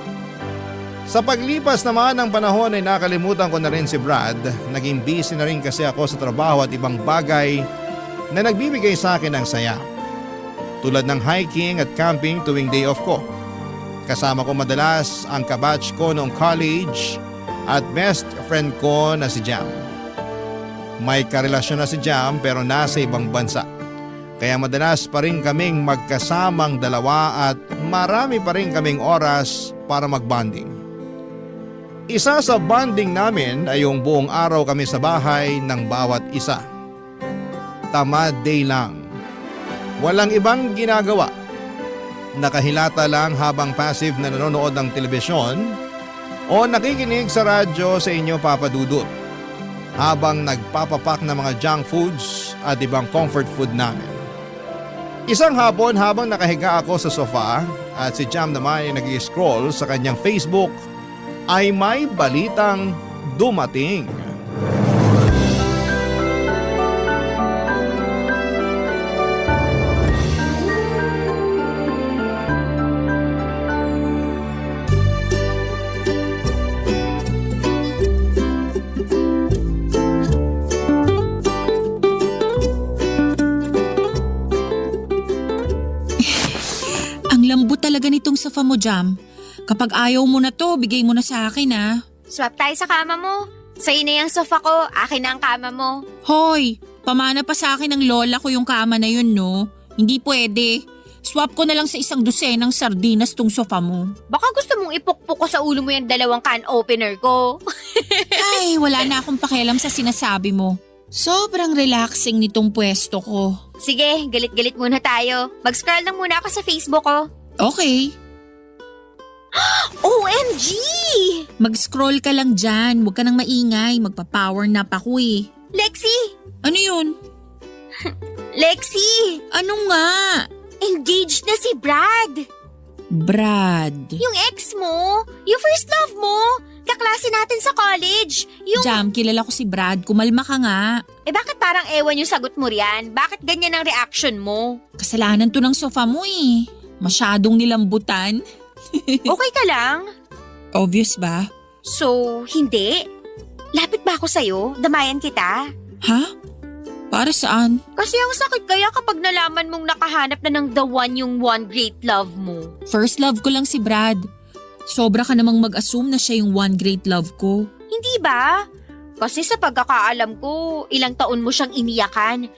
Sa paglipas naman ng panahon ay nakalimutan ko na rin si Brad. Naging busy na rin kasi ako sa trabaho at ibang bagay na nagbibigay sa akin ng saya. Tulad ng hiking at camping tuwing day off ko. Kasama ko madalas ang kabatch ko noong college at best friend ko na si Jam. May karelasyon na si Jam pero nasa ibang bansa. Kaya madalas pa rin kaming magkasamang dalawa at marami pa rin kaming oras para magbonding. Isa sa bonding namin ay yung buong araw kami sa bahay ng bawat isa. Tamad day lang. Walang ibang ginagawa. Nakahilata lang habang passive na nanonood ng telebisyon o nakikinig sa radyo sa inyo, Papa Dudut, habang nagpapapak ng mga junk foods at ibang comfort food namin. Isang hapon habang nakahiga ako sa sofa at si Jam naman ay nag-scroll sa kanyang Facebook ay may balitang dumating. ganitong sofa mo, Jam. Kapag ayaw mo na to, bigay mo na sa akin ah. Swap tayo sa kama mo. Sa'yo na yung sofa ko, akin na ang kama mo. Hoy, pamana pa sa akin ng lola ko yung kama na yun, no? Hindi pwede. Swap ko na lang sa 1 dosenang sardinas tong sofa mo. Baka gusto mong ipukpok ko sa ulo mo yung 2 can opener ko. Ay, wala na akong pakialam sa sinasabi mo. Sobrang relaxing nitong pwesto ko. Sige, galit-galit muna tayo. Mag-scroll lang muna ako sa Facebook ko. Okay, OMG! mag-scroll ka lang dyan. Huwag ka nang maingay. Magpa-power nap ako eh. Lexi! Ano yun? Lexi! Ano nga? Engaged na si Brad! Brad. Yung ex mo! Yung first love mo! Kaklase natin sa college! Yung… Jam, kilala ko si Brad. Kumalma ka nga. Eh bakit parang ewan yung sagot mo riyan? Bakit ganyan ang reaction mo? Kasalanan to ng sofa mo eh. Masyadong nilambutan. Okay ka lang? Obvious ba? So, hindi? Lapit ba ako sa'yo? Damayan kita? Ha? Para saan? Kasi ang sakit kaya kapag nalaman mong nakahanap na ng the one yung one great love mo. First love ko lang si Brad. Sobra ka namang mag-assume na siya yung one great love ko. Hindi ba? Kasi sa pagkakaalam ko, ilang taon mo siyang iniyakan.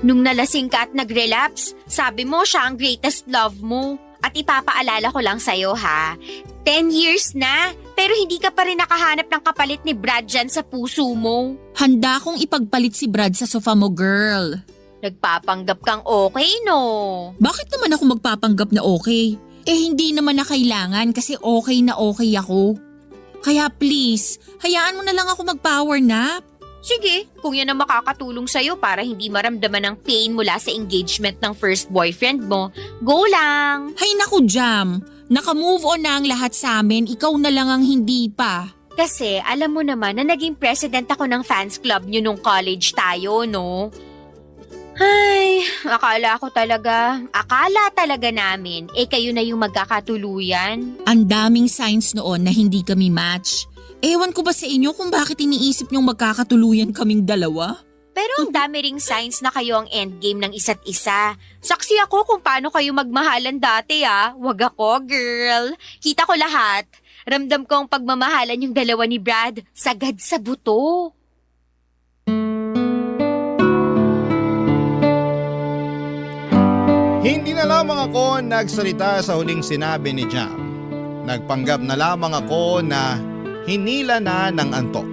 Nung nalasing ka at nag-relapse, sabi mo siya ang greatest love mo. At ipapaalala ko lang sa'yo ha, 10 years na, pero hindi ka pa rin nakahanap ng kapalit ni Brad dyan sa puso mo. Handa kong ipagpalit si Brad sa sofa mo, girl. Nagpapanggap kang okay, no? Bakit naman ako magpapanggap na okay? Eh hindi naman na kailangan kasi okay na okay ako. Kaya please, hayaan mo na lang ako mag-power nap. Sige, kung yan ang makakatulong sa'yo para hindi maramdaman ng pain mula sa engagement ng first boyfriend mo, go lang! Hay naku, Jam. Naka-move on na ang lahat sa amin, ikaw na lang ang hindi pa. Kasi alam mo naman na naging president ako ng fans club nyo nung college tayo, no? Ay, akala talaga namin, kayo na yung magkakatuluyan. Ang daming signs noon na hindi kami match. Ewan ko ba sa inyo kung bakit iniisip niyong magkakatuluyan kaming dalawa? Pero ang dami ring signs na kayo ang endgame ng isa't isa. Saksi ako kung paano kayo magmahalan dati Wag ako, girl. Kita ko lahat. Ramdam ko ang pagmamahalan yung dalawa ni Brad. Sagad sa buto. Hindi na lamang ako nagsalita sa huling sinabi ni Jam. Nagpanggap na lamang ako na hinila na ng antok.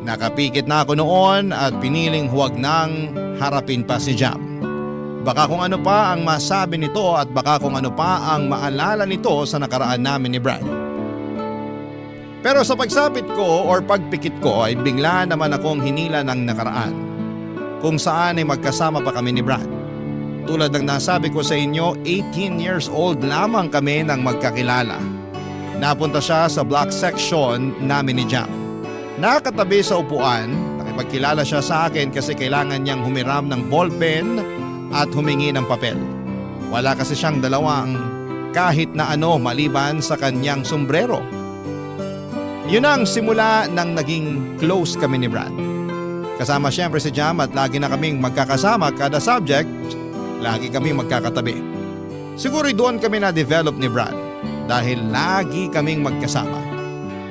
Nakapikit na ako noon at piniling huwag nang harapin pa si Jam. Baka kung ano pa ang masabi nito at baka kung ano pa ang maalala nito sa nakaraan namin ni Brad. Pero sa pagsapit ko or pagpikit ko ay bigla naman akong hinila ng nakaraan. Kung saan ay magkasama pa kami ni Brad. Tulad ng nasabi ko sa inyo, 18 years old lamang kami nang magkakilala. Napunta siya sa block section namin ni Jam. Nakatabi sa upuan, nakipagkilala siya sa akin kasi kailangan niyang humiram ng ballpen at humingi ng papel. Wala kasi siyang dalawang kahit na ano maliban sa kanyang sombrero. Yun ang simula ng naging close kami ni Brad. Kasama siyempre si Jam at lagi na kaming magkakasama kada subject, lagi kaming magkakatabi. Siguro doon kami na-develop ni Brad. Dahil lagi kaming magkasama.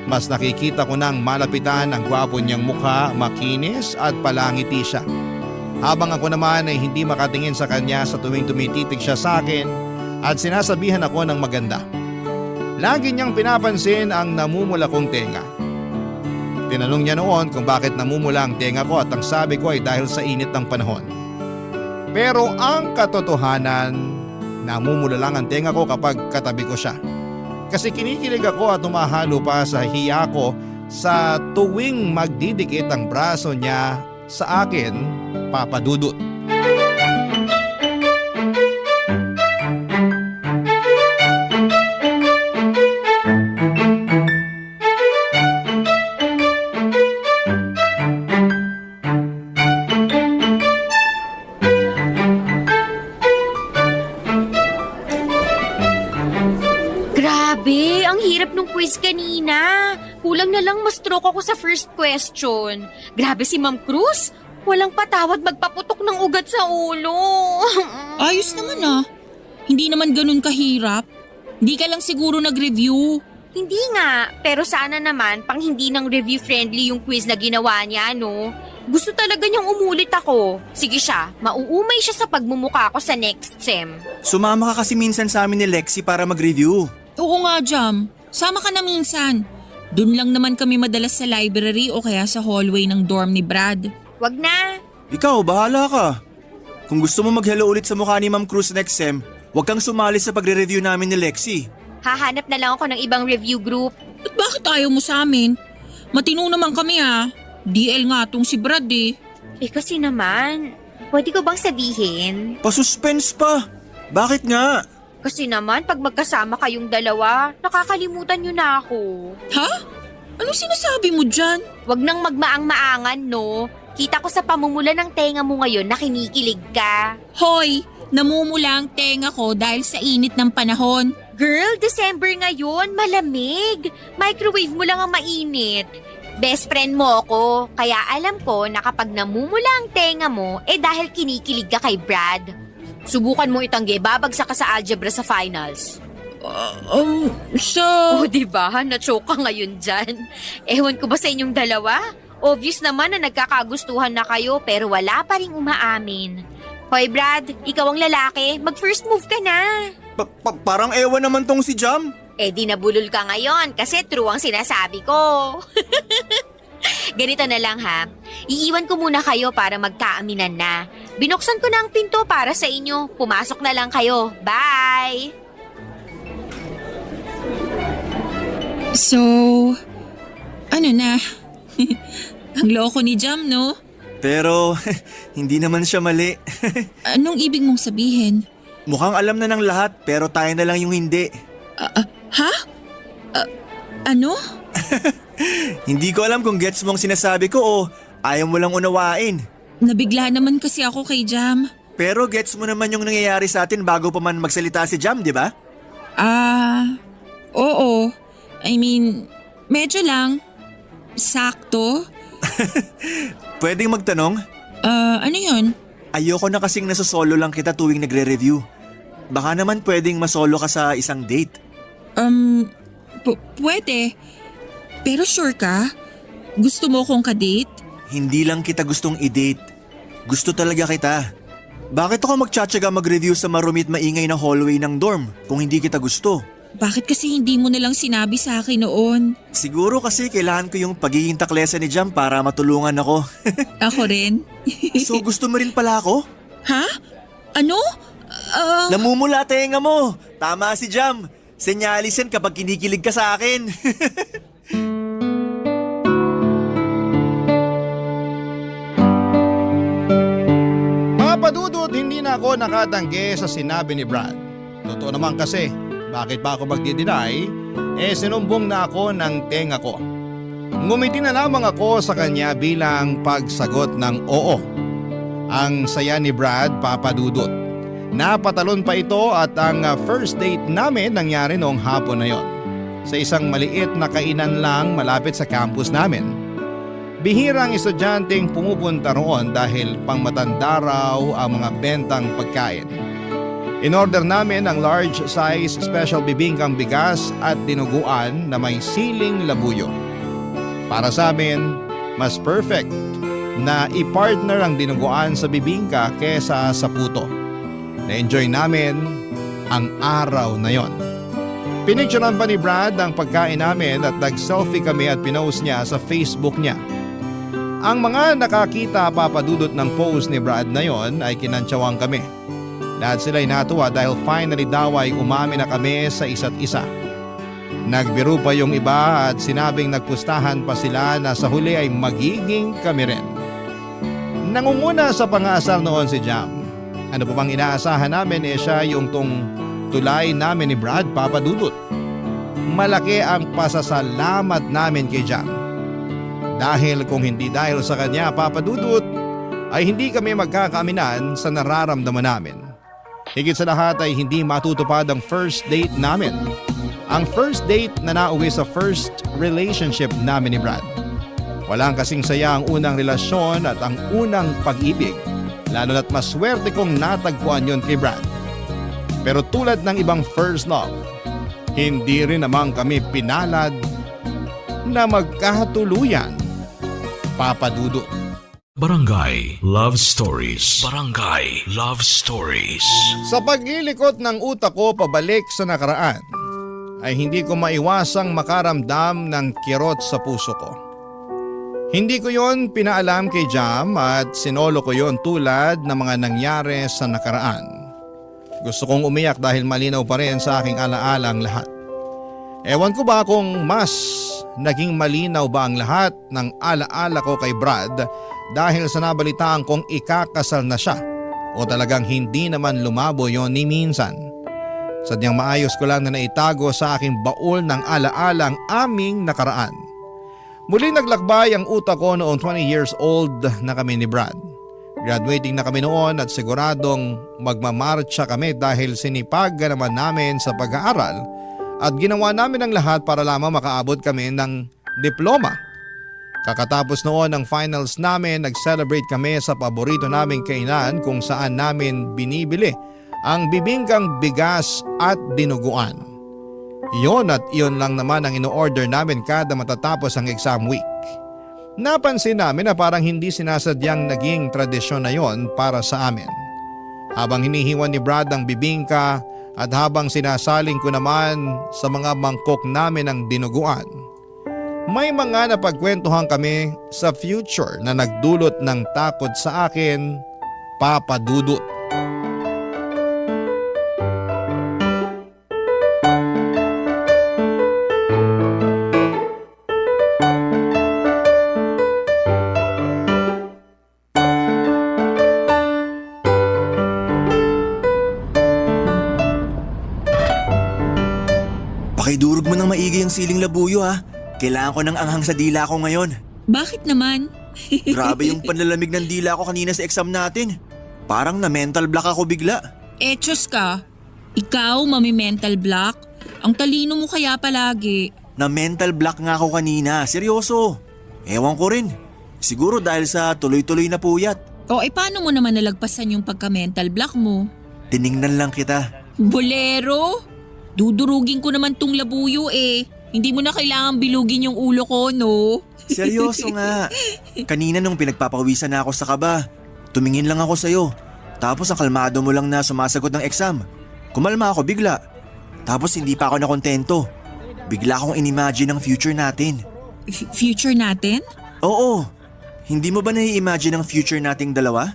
Mas nakikita ko nang malapitan ang gwapo niyang mukha, makinis at palangiti siya. Habang ako naman ay hindi makatingin sa kanya sa tuwing tumititig siya sa akin at sinasabihan ako ng maganda. Lagi niyang pinapansin ang namumula kong tenga. Tinanong niya noon kung bakit namumula ang tenga ko at ang sabi ko ay dahil sa init ng panahon. Pero ang katotohanan, namumula lang ang tenga ko kapag katabi ko siya. Kasi kinikilig ako at umahalo pa sa hiya ko sa tuwing magdidikit ang braso niya sa akin, Papa Dudut. Grabe, ang hirap nung quiz kanina. Kulang na lang ma-stroke ako sa first question. Grabe si Ma'am Cruz. Walang patawad magpaputok ng ugat sa ulo. Ayos naman Hindi naman ganun kahirap. Hindi ka lang siguro nag-review. Hindi nga, pero sana naman pang hindi ng review-friendly yung quiz na ginawa niya, no? Gusto talaga niyang umulit ako. Sige siya, mauumay siya sa pagmumukha ko sa next sem. Sumama ka kasi minsan sa amin ni Lexi para mag-review. Oo nga, Jam. Sama ka na minsan. Doon lang naman kami madalas sa library o kaya sa hallway ng dorm ni Brad. Wag na. Ikaw, bahala ka. Kung gusto mo mag-hello ulit sa mukha ni Ma'am Cruz next sem, huwag kang sumali sa pagre-review namin ni Lexi. Hahanap na lang ako ng ibang review group. At bakit ayaw mo sa amin? Matino naman kami ha. DL nga tong si Brad eh. Eh kasi naman, pwede ko bang sabihin? Pa-suspense pa. Bakit nga? Kasi naman pag magkasama kayong dalawa, nakakalimutan niyo na ako. Ha? Anong sinasabi mo dyan? Wag nang magmaang-maangan, no? Kita ko sa pamumula ng tenga mo ngayon na kinikilig ka. Hoy, namumula ang tenga ko dahil sa init ng panahon. Girl, December ngayon, malamig. Microwave mo lang ang mainit. Best friend mo ako, kaya alam ko na kapag namumula ang tenga mo, dahil kinikilig ka kay Brad. Subukan mo itanggi, babagsak ka sa algebra sa finals. Oh, diba? Na-choke ka ngayon dyan. Ewan ko ba sa inyong dalawa? Obvious naman na nagkakagustuhan na kayo pero wala pa ring umaamin. Hoy Brad, ikaw ang lalaki, mag-first move ka na. Parang ewan naman tong si Jam. Di nabulol ka ngayon kasi true ang sinasabi ko. Ganito na lang ha, iiwan ko muna kayo para magkaaminan na. Binuksan ko na ang pinto para sa inyo, pumasok na lang kayo. Bye! So, ano na? Ang loko ni Jam, no? Pero hindi naman siya mali. Anong ibig mong sabihin? Mukhang alam na ng lahat pero tayo na lang yung hindi. Ha? Ano? Hindi ko alam kung gets mo ang sinasabi ko o ayaw mo lang unawain. Nabigla naman kasi ako kay Jam. Pero gets mo naman yung nangyayari sa atin bago pa man magsalita si Jam, di ba? Oo. I mean, medyo lang. Sakto. Pwedeng magtanong? Ano yun? Ayoko na kasing nasosolo lang kita tuwing nagre-review. Baka naman pwedeng masolo ka sa isang date. Pwede. Pero sure ka? Gusto mo kong kadate? Hindi lang kita gustong i-date. Gusto talaga kita. Bakit ako magtsatsaga mag-review sa marumi at maingay na hallway ng dorm kung hindi kita gusto? Bakit kasi hindi mo nalang sinabi sa akin noon? Siguro kasi kailangan ko yung pagiging taklesa ni Jam para matulungan ako. Ako rin. So gusto mo rin pala ako? Ha? Ano? Namumula tenga mo. Tama si Jam. Senyalis yan kapag kinikilig ka sa akin. Mga padudot, hindi na ako nakatanggi sa sinabi ni Brad. Totoo naman kasi, bakit pa ako magdi-deny? Sinumbong na ako ng tenga ko. Ngumiti na lamang ako sa kanya bilang pagsagot ng oo. Ang saya ni Brad, papadudot. Napatalon pa ito at ang first date namin nangyari noong hapon na yon. Sa isang maliit na kainan lang malapit sa campus namin. Bihirang estudyanteng pumupunta roon dahil pangmatanda raw ang mga bentang pagkain. In-order namin ang large size special bibingkang bigas at dinuguan na may siling labuyo. Para sa amin, mas perfect na i-partner ang dinuguan sa bibingka kesa sa puto. Na-enjoy namin ang araw na yon. Pinicturean pa ni Brad ang pagkain namin at nag-selfie kami at pinost niya sa Facebook niya. Ang mga nakakita papadudot ng post ni Brad na yon ay kinantsawang kami. Lahat sila'y natuwa dahil finally daw ay umamin na kami sa isa't isa. Nagbiro pa yung iba at sinabing nagpustahan pa sila na sa huli ay magiging kami rin. Nangunguna sa pang-aasar noon si Jam. Ano pa bang inaasahan namin siya yung tulay namin ni Brad, papadudot. Malaki ang pasasalamat namin kay Jam. Dahil kung hindi dahil sa kanya, papadudot, ay hindi kami magkakaaminan sa nararamdaman namin. Higit sa lahat ay hindi matutupad ang first date namin. Ang first date na nauwi sa first relationship namin ni Brad. Walang kasing saya ang unang relasyon at ang unang pag-ibig. Lalo na't maswerte kong natagpuan yon kay Brad. Pero tulad ng ibang first love, hindi rin naman kami pinalad na magkatuluyan. Papa Dudut. Barangay Love Stories. Barangay Love Stories. Sa paglilikot ng utak ko pabalik sa nakaraan, ay hindi ko maiwasang makaramdam ng kirot sa puso ko. Hindi ko yon pinaalam kay Jam at sinolo ko yon tulad ng mga nangyari sa nakaraan. Gusto kong umiyak dahil malinaw pa rin sa aking alaala ang lahat. Ewan ko ba kung mas naging malinaw ba ang lahat ng alaala ko kay Brad dahil sa nabalitaan kong ikakasal na siya o talagang hindi naman lumabo yon ni minsan. Sadyang maayos ko lang na naitago sa aking baul ng alaala ang aming nakaraan. Muli naglakbay ang utak ko noong 20 years old na kami ni Brad. Graduating na kami noon at siguradong magmamarcha kami dahil sinipag naman namin sa pag-aaral at ginawa namin ang lahat para lamang makaabot kami ng diploma. Kakatapos noon ng finals namin, nag-celebrate kami sa paborito naming kainan kung saan namin binibili ang bibingkang bigas at dinuguan. Iyon at iyon lang naman ang ino-order namin kada matatapos ang exam week. Napansin namin na parang hindi sinasadyang naging tradisyon na yon para sa amin. Habang hinihiwan ni Brad ang bibingka at habang sinasaling ko naman sa mga mangkok namin ang dinuguan, may mga napagkwentuhan kami sa future na nagdulot ng takot sa akin, Papa Dudut. Pakidurog mo ng maigi ang siling labuyo ha. Kailangan ko ng anghang sa dila ko ngayon. Bakit naman? Grabe yung panlalamig ng dila ko kanina sa exam natin. Parang na mental block ako bigla. Etos ka. Ikaw, mami-mental block? Ang talino mo kaya palagi. Na mental block nga ako kanina, seryoso. Ewan ko rin. Siguro dahil sa tuloy-tuloy na puyat. O paano mo naman nalagpasan yung pagka-mental block mo? Tiningnan lang kita. Bolero? Dudurugin ko naman tong labuyo eh. Hindi mo na kailangan bilugin yung ulo ko, no? Seryoso nga. Kanina nung pinagpapawisan na ako sa kaba, tumingin lang ako sa'yo. Tapos ang kalmado mo lang na sumasagot ng exam. Kumalma ako bigla. Tapos hindi pa ako nakontento. Bigla akong inimagine ang future natin. Future natin? Oo. Hindi mo ba nai-imagine ang future nating dalawa?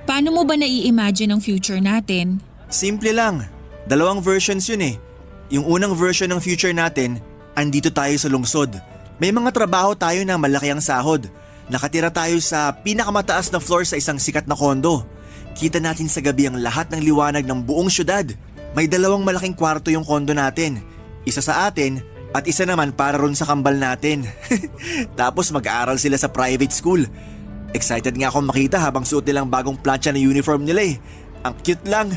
Paano mo ba nai-imagine ang future natin? Simple lang. Dalawang versions yun eh. Yung unang version ng future natin, andito tayo sa lungsod. May mga trabaho tayo na malaki ang sahod. Nakatira tayo sa pinakamataas na floor sa isang sikat na kondo. Kita natin sa gabi ang lahat ng liwanag ng buong syudad. May dalawang malaking kwarto yung kondo natin. Isa sa atin at isa naman para ron sa kambal natin. Tapos mag-aaral sila sa private school. Excited nga akong makita habang suot nilang bagong plancha na uniform nila eh. Ang cute lang.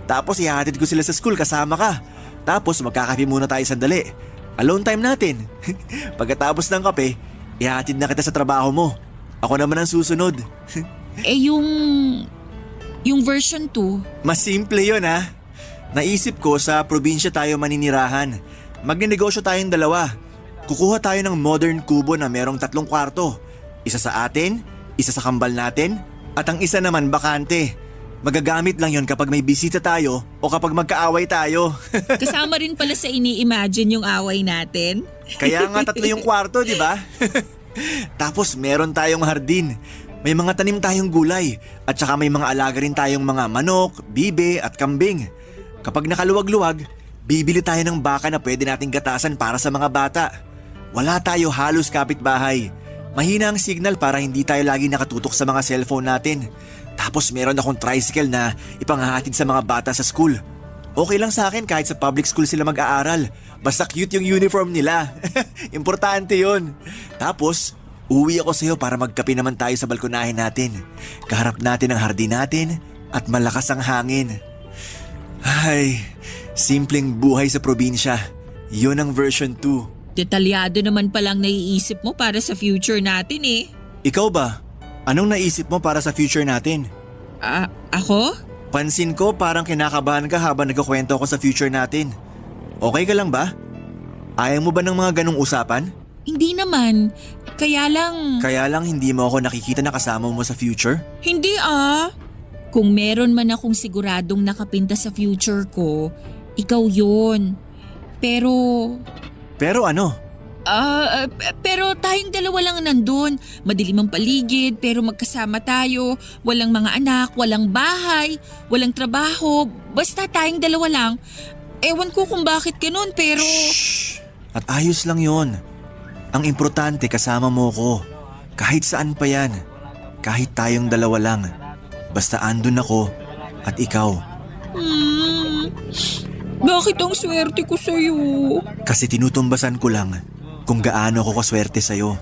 Tapos ihahatid ko sila sa school kasama ka. Tapos magkakape muna tayo sandali. Alone time natin. Pagkatapos ng kape, ihahatid na kita sa trabaho mo. Ako naman ang susunod. Yung version 2? Mas simple yun ha. Naisip ko sa probinsya tayo maninirahan. Magnenegosyo tayong dalawa. Kukuha tayo ng modern kubo na merong 3 kwarto. Isa sa atin, isa sa kambal natin, at ang isa naman bakante. Magagamit lang yon kapag may bisita tayo o kapag magkaaway tayo. Kasama rin pala sa ini-imagine yung away natin. Kaya nga 3 yung kwarto, di ba? Tapos meron tayong hardin. May mga tanim tayong gulay at saka may mga alaga rin tayong mga manok, bibe at kambing. Kapag nakaluwag-luwag, bibili tayo ng baka na pwede nating gatasan para sa mga bata. Wala tayo halos kapitbahay. Mahina ang signal para hindi tayo lagi nakatutok sa mga cellphone natin. Tapos meron akong tricycle na ipanghahatid sa mga bata sa school. Okay lang sa akin kahit sa public school sila mag-aaral. Basta cute yung uniform nila. Importante yun. Tapos, uwi ako sa'yo para magkape naman tayo sa balkonahin natin. Kaharap natin ang hardin natin at malakas ang hangin. Ay, simpleng buhay sa probinsya. Yun ang version 2. Detalyado naman palang naiisip mo para sa future natin eh. Ikaw ba? Anong naisip mo para sa future natin? Ako? Pansin ko parang kinakabahan ka habang nagkukwento ako sa future natin. Okay ka lang ba? Ayaw mo ba ng mga ganong usapan? Hindi naman. Kaya lang Hindi mo ako nakikita na kasama mo sa future? hindi ah. Kung meron man akong siguradong nakapinta sa future ko, ikaw yun. Pero ano? Pero tayong dalawa lang nandun. Madilim ang paligid pero magkasama tayo. Walang mga anak, walang bahay, walang trabaho. Basta tayong dalawa lang. Ewan ko kung bakit ganun pero… Shh! At ayos lang yon. Ang importante kasama mo ko. Kahit saan pa yan. Kahit tayong dalawa lang. Basta andun ako at ikaw. Bakit ang swerte ko sa'yo? Kasi tinutumbasan ko lang kung gaano ako kaswerte sa'yo.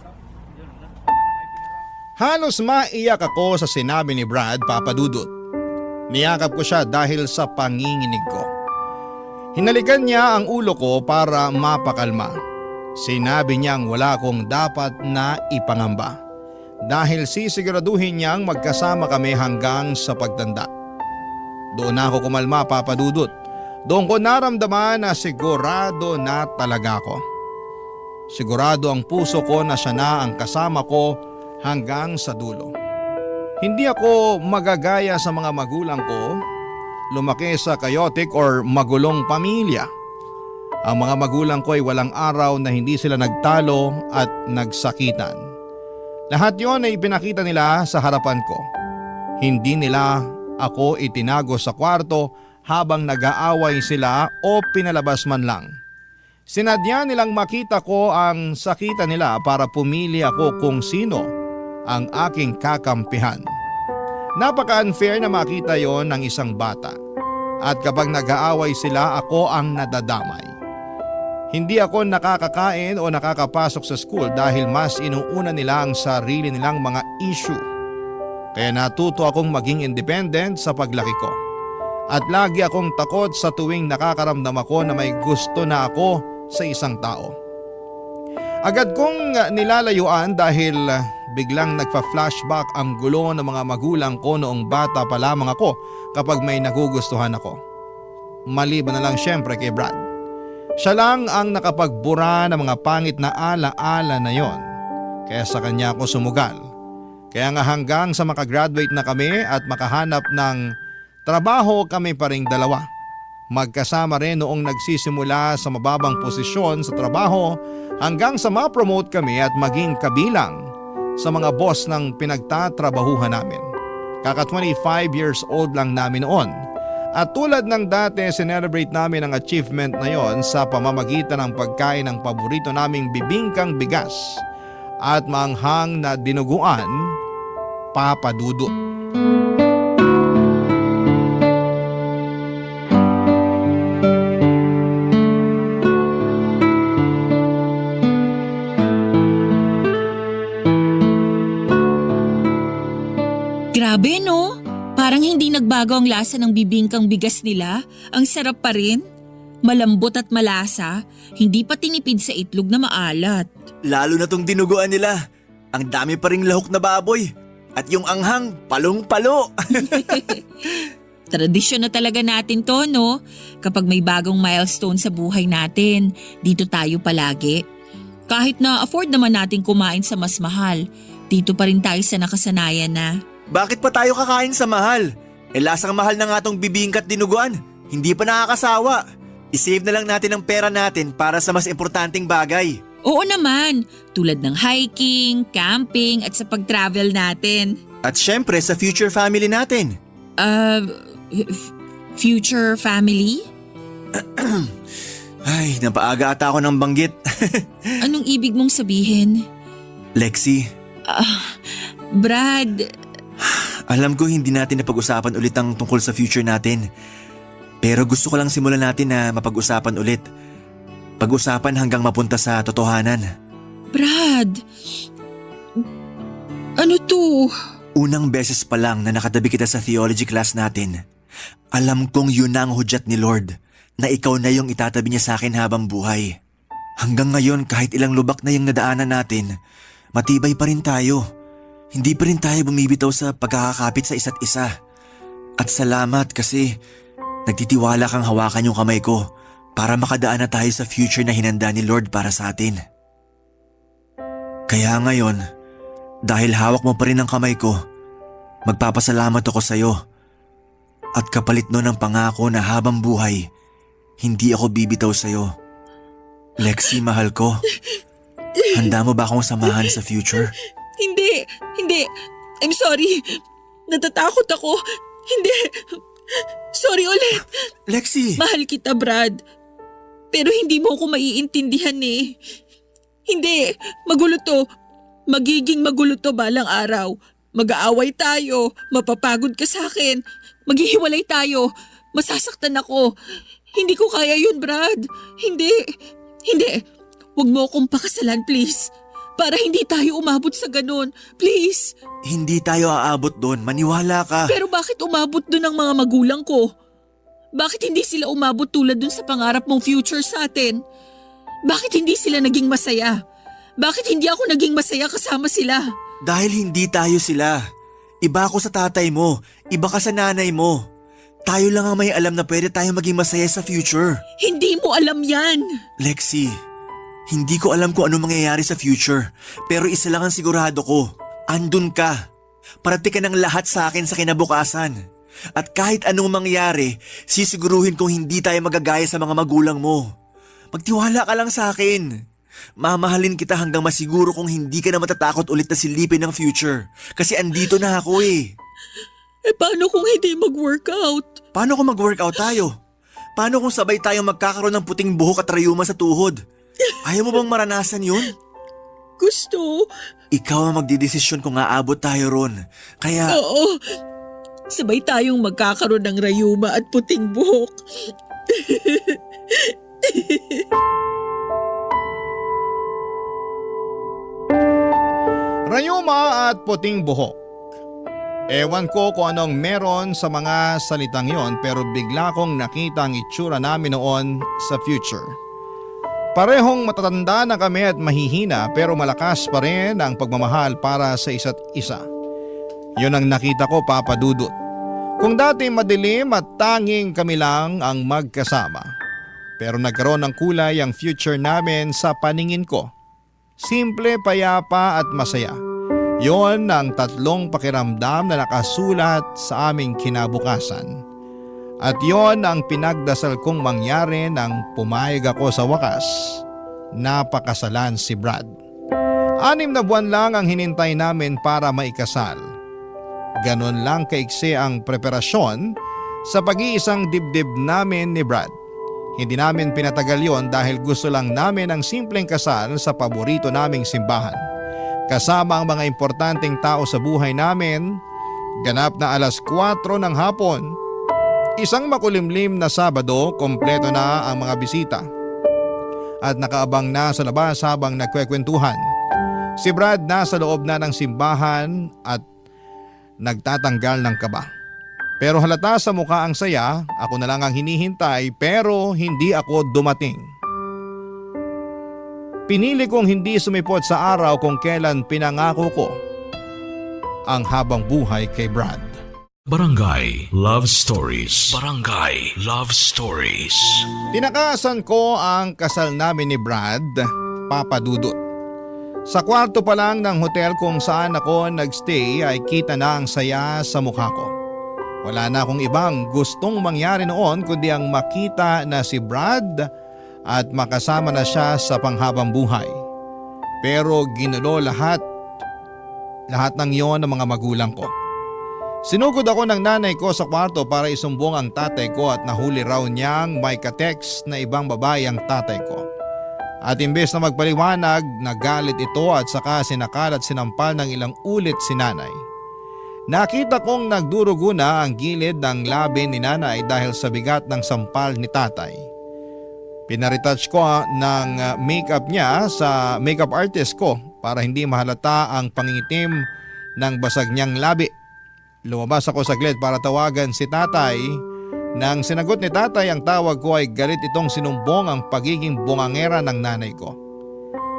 Halos maiyak ako sa sinabi ni Brad, Papa Dudut. Niyakap ko siya dahil sa panginginig ko. Hinalikan niya ang ulo ko para mapakalma. Sinabi niyang wala akong dapat na ipangamba dahil sisiguraduhin niyang magkasama kami hanggang sa pagtanda. Doon ako kumalma, Papa Dudut. Doon ko naramdaman na sigurado na talaga ako. Sigurado ang puso ko na siya na ang kasama ko hanggang sa dulo. Hindi ako magagaya sa mga magulang ko, lumaki sa chaotic or magulong pamilya. Ang mga magulang ko ay walang araw na hindi sila nagtalo at nagsakitan. Lahat yon ay pinakita nila sa harapan ko. Hindi nila ako itinago sa kwarto habang nag-aaway sila o pinalabas man lang. Sinadya nilang makita ko ang sakitan nila para pumili ako kung sino ang aking kakampihan. Napaka-unfair na makita yon ng isang bata. At kapag nag-aaway sila, ako ang nadadamay. Hindi ako nakakakain o nakakapasok sa school dahil mas inuuna nila ang sarili nilang mga issue. Kaya natuto akong maging independent sa paglaki ko. At lagi akong takot sa tuwing nakakaramdam ako na may gusto na ako sa isang tao. Agad kong nilalayuan dahil biglang nagpa-flashback ang gulo ng mga magulang ko noong bata pa lamang ako kapag may nagugustuhan ako. Maliban na lang syempre kay Brad. Siya lang ang nakapagbura ng mga pangit na ala-ala na yon. Kaya sa kanya ako sumugal. Kaya nga hanggang sa makagraduate na kami at makahanap ng trabaho kami pa ring dalawa. Magkasama rin noong nagsisimula sa mababang posisyon sa trabaho hanggang sa ma-promote kami at maging kabilang sa mga boss ng pinagtatrabahuhan namin. Kaka 25 years old lang namin noon. At tulad ng dati, sinelebrate namin ang achievement na yon sa pamamagitan ng pagkain ng paborito naming bibingkang bigas at maanghang na dinuguan, Papa Dudut. Grabe no? Parang hindi nagbago ang lasa ng bibingkang bigas nila. Ang sarap pa rin. Malambot at malasa, hindi pa tinipid sa itlog na maalat. Lalo na tong dinuguan nila. Ang dami pa ring lahok na baboy. At yung anghang, palong-palo. Tradisyon na talaga natin to, no? Kapag may bagong milestone sa buhay natin, dito tayo palagi. Kahit na afford naman natin kumain sa mas mahal, dito pa rin tayo sa nakasanayan na. Bakit pa tayo kakain sa mahal? Lasang mahal na nga tong bibingkat dinuguan. Hindi pa nakakasawa. I-save na lang natin ang pera natin para sa mas importanteng bagay. Oo naman, tulad ng hiking, camping at sa pag-travel natin. At syempre sa future family natin. Future family? Ay, napaaga ata ako ng banggit. Anong ibig mong sabihin? Lexi. Brad. Alam ko hindi natin napag-usapan ulit ang tungkol sa future natin. Pero gusto ko lang simulan natin na mapag-usapan ulit. Pag-usapan hanggang mapunta sa totohanan. Brad. Ano to? Unang beses pa lang na nakatabi kita sa theology class natin. Alam kong yun na ang hudyat ni Lord na ikaw na yung itatabi niya sa akin habang buhay. Hanggang ngayon kahit ilang lubak na yung nadaanan natin, matibay pa rin tayo. Hindi pa rin tayo bumibitaw sa pagkakakapit sa isa't isa. At salamat kasi nagtitiwala kang hawakan yung kamay ko para makadaan na tayo sa future na hinanda ni Lord para sa atin. Kaya ngayon, dahil hawak mo pa rin ang kamay ko, magpapasalamat ako sa'yo. At kapalit nun ang pangako na habang buhay, hindi ako bibitaw sa'yo. Lexi, mahal ko. Handa mo ba akong samahan sa future? Hindi. I'm sorry. Natatakot ako. Hindi. Sorry ulit. Lexi! Mahal kita, Brad. Pero hindi mo ako maiintindihan eh. Hindi. Magulo to. Magiging magulo to balang araw. Mag-aaway tayo. Mapapagod ka sa akin. Maghihiwalay tayo. Masasaktan ako. Hindi ko kaya yun, Brad. Hindi. Huwag mo akong pakasalan, please. Para hindi tayo umabot sa ganun. Please. Hindi tayo aabot doon. Maniwala ka. Pero bakit umabot doon ang mga magulang ko? Bakit hindi sila umabot tulad dun sa pangarap mong future sa atin? Bakit hindi sila naging masaya? Bakit hindi ako naging masaya kasama sila? Dahil hindi tayo sila. Iba ako sa tatay mo. Iba ka sa nanay mo. Tayo lang ang may alam na pwede tayo maging masaya sa future. Hindi mo alam yan. Lexi, hindi ko alam kung ano mangyayari sa future. Pero isa lang ang sigurado ko. Andun ka. Parati ka ng lahat sa akin sa kinabukasan. At kahit anong mangyari, sisiguruhin kong hindi tayo magagaya sa mga magulang mo. Magtiwala ka lang sa akin. Mamahalin kita hanggang masiguro kung hindi ka na matatakot ulit na silipin ng future. Kasi andito na ako eh. Paano kung hindi mag-workout? Paano kung mag-workout tayo? Paano kung sabay tayong magkakaroon ng puting buhok at rayuma sa tuhod? Ayaw mo bang maranasan yun? Gusto. Ikaw ang magdidesisyon kung aabot tayo ron. Kaya... Oo. Sabay tayong magkakaroon ng rayuma at puting buhok. Rayuma at puting buhok. Ewan ko kung anong meron sa mga salitang yon pero bigla kong nakita ang itsura namin noon sa future. Parehong matatanda na kami at mahihina pero malakas pa rin ang pagmamahal para sa isa't isa. Yun ang nakita ko, Papa Dudut. Kung dati madilim at tanging kami lang ang magkasama. Pero nagkaroon ng kulay ang future namin sa paningin ko. Simple, payapa at masaya. Yon ang tatlong pakiramdam na nakasulat sa aming kinabukasan. At yon ang pinagdasal kong mangyari nang pumayag ako sa wakas. Napakasalan si Brad. 6 na buwan lang ang hinintay namin para maikasal. Ganon lang kaiksi ang preparasyon sa pag-iisang dibdib namin ni Brad. Hindi namin pinatagal yon dahil gusto lang namin ang simpleng kasal sa paborito naming simbahan. Kasama ang mga importanteng tao sa buhay namin, ganap na 4:00 ng hapon. Isang makulimlim na Sabado, kompleto na ang mga bisita. At nakaabang na sa labas habang nagkwekwentuhan. Si Brad nasa loob na ng simbahan at nagtatanggal ng kaba. Pero halata sa mukha ang saya, ako na lang ang hinihintay pero hindi ako dumating. Pinili kong hindi sumipot sa araw kung kailan pinangako ko ang habang buhay kay Brad. Barangay Love Stories. Barangay Love Stories. Tinakasan ko ang kasal namin ni Brad, Papa Dudut. Sa kwarto pa lang ng hotel kung saan ako nagstay ay kita na ang saya sa mukha ko. Wala na akong ibang gustong mangyari noon kundi ang makita na si Brad at makasama na siya sa panghabang buhay. Pero ginulo lahat ng iyon ng mga magulang ko. Sinugod ako ng nanay ko sa kwarto para isumbong ang tatay ko at nahuli raw niyang may ka-text na ibang babae ang tatay ko. At imbes na magpaliwanag, nagalit ito at saka sinakal at sinampal ng ilang ulit si nanay. Nakita kong nagdurugo na ang gilid ng labi ni nanay dahil sa bigat ng sampal ni tatay. Pinaretouch ko ng makeup niya sa makeup artist ko para hindi mahalata ang pangingitim ng basag niyang labi. Lumabas ako saglit para tawagan si tatay. Nang sinagot ni tatay ang tawag ko ay galit itong sinumbong ang pagiging bungangera ng nanay ko.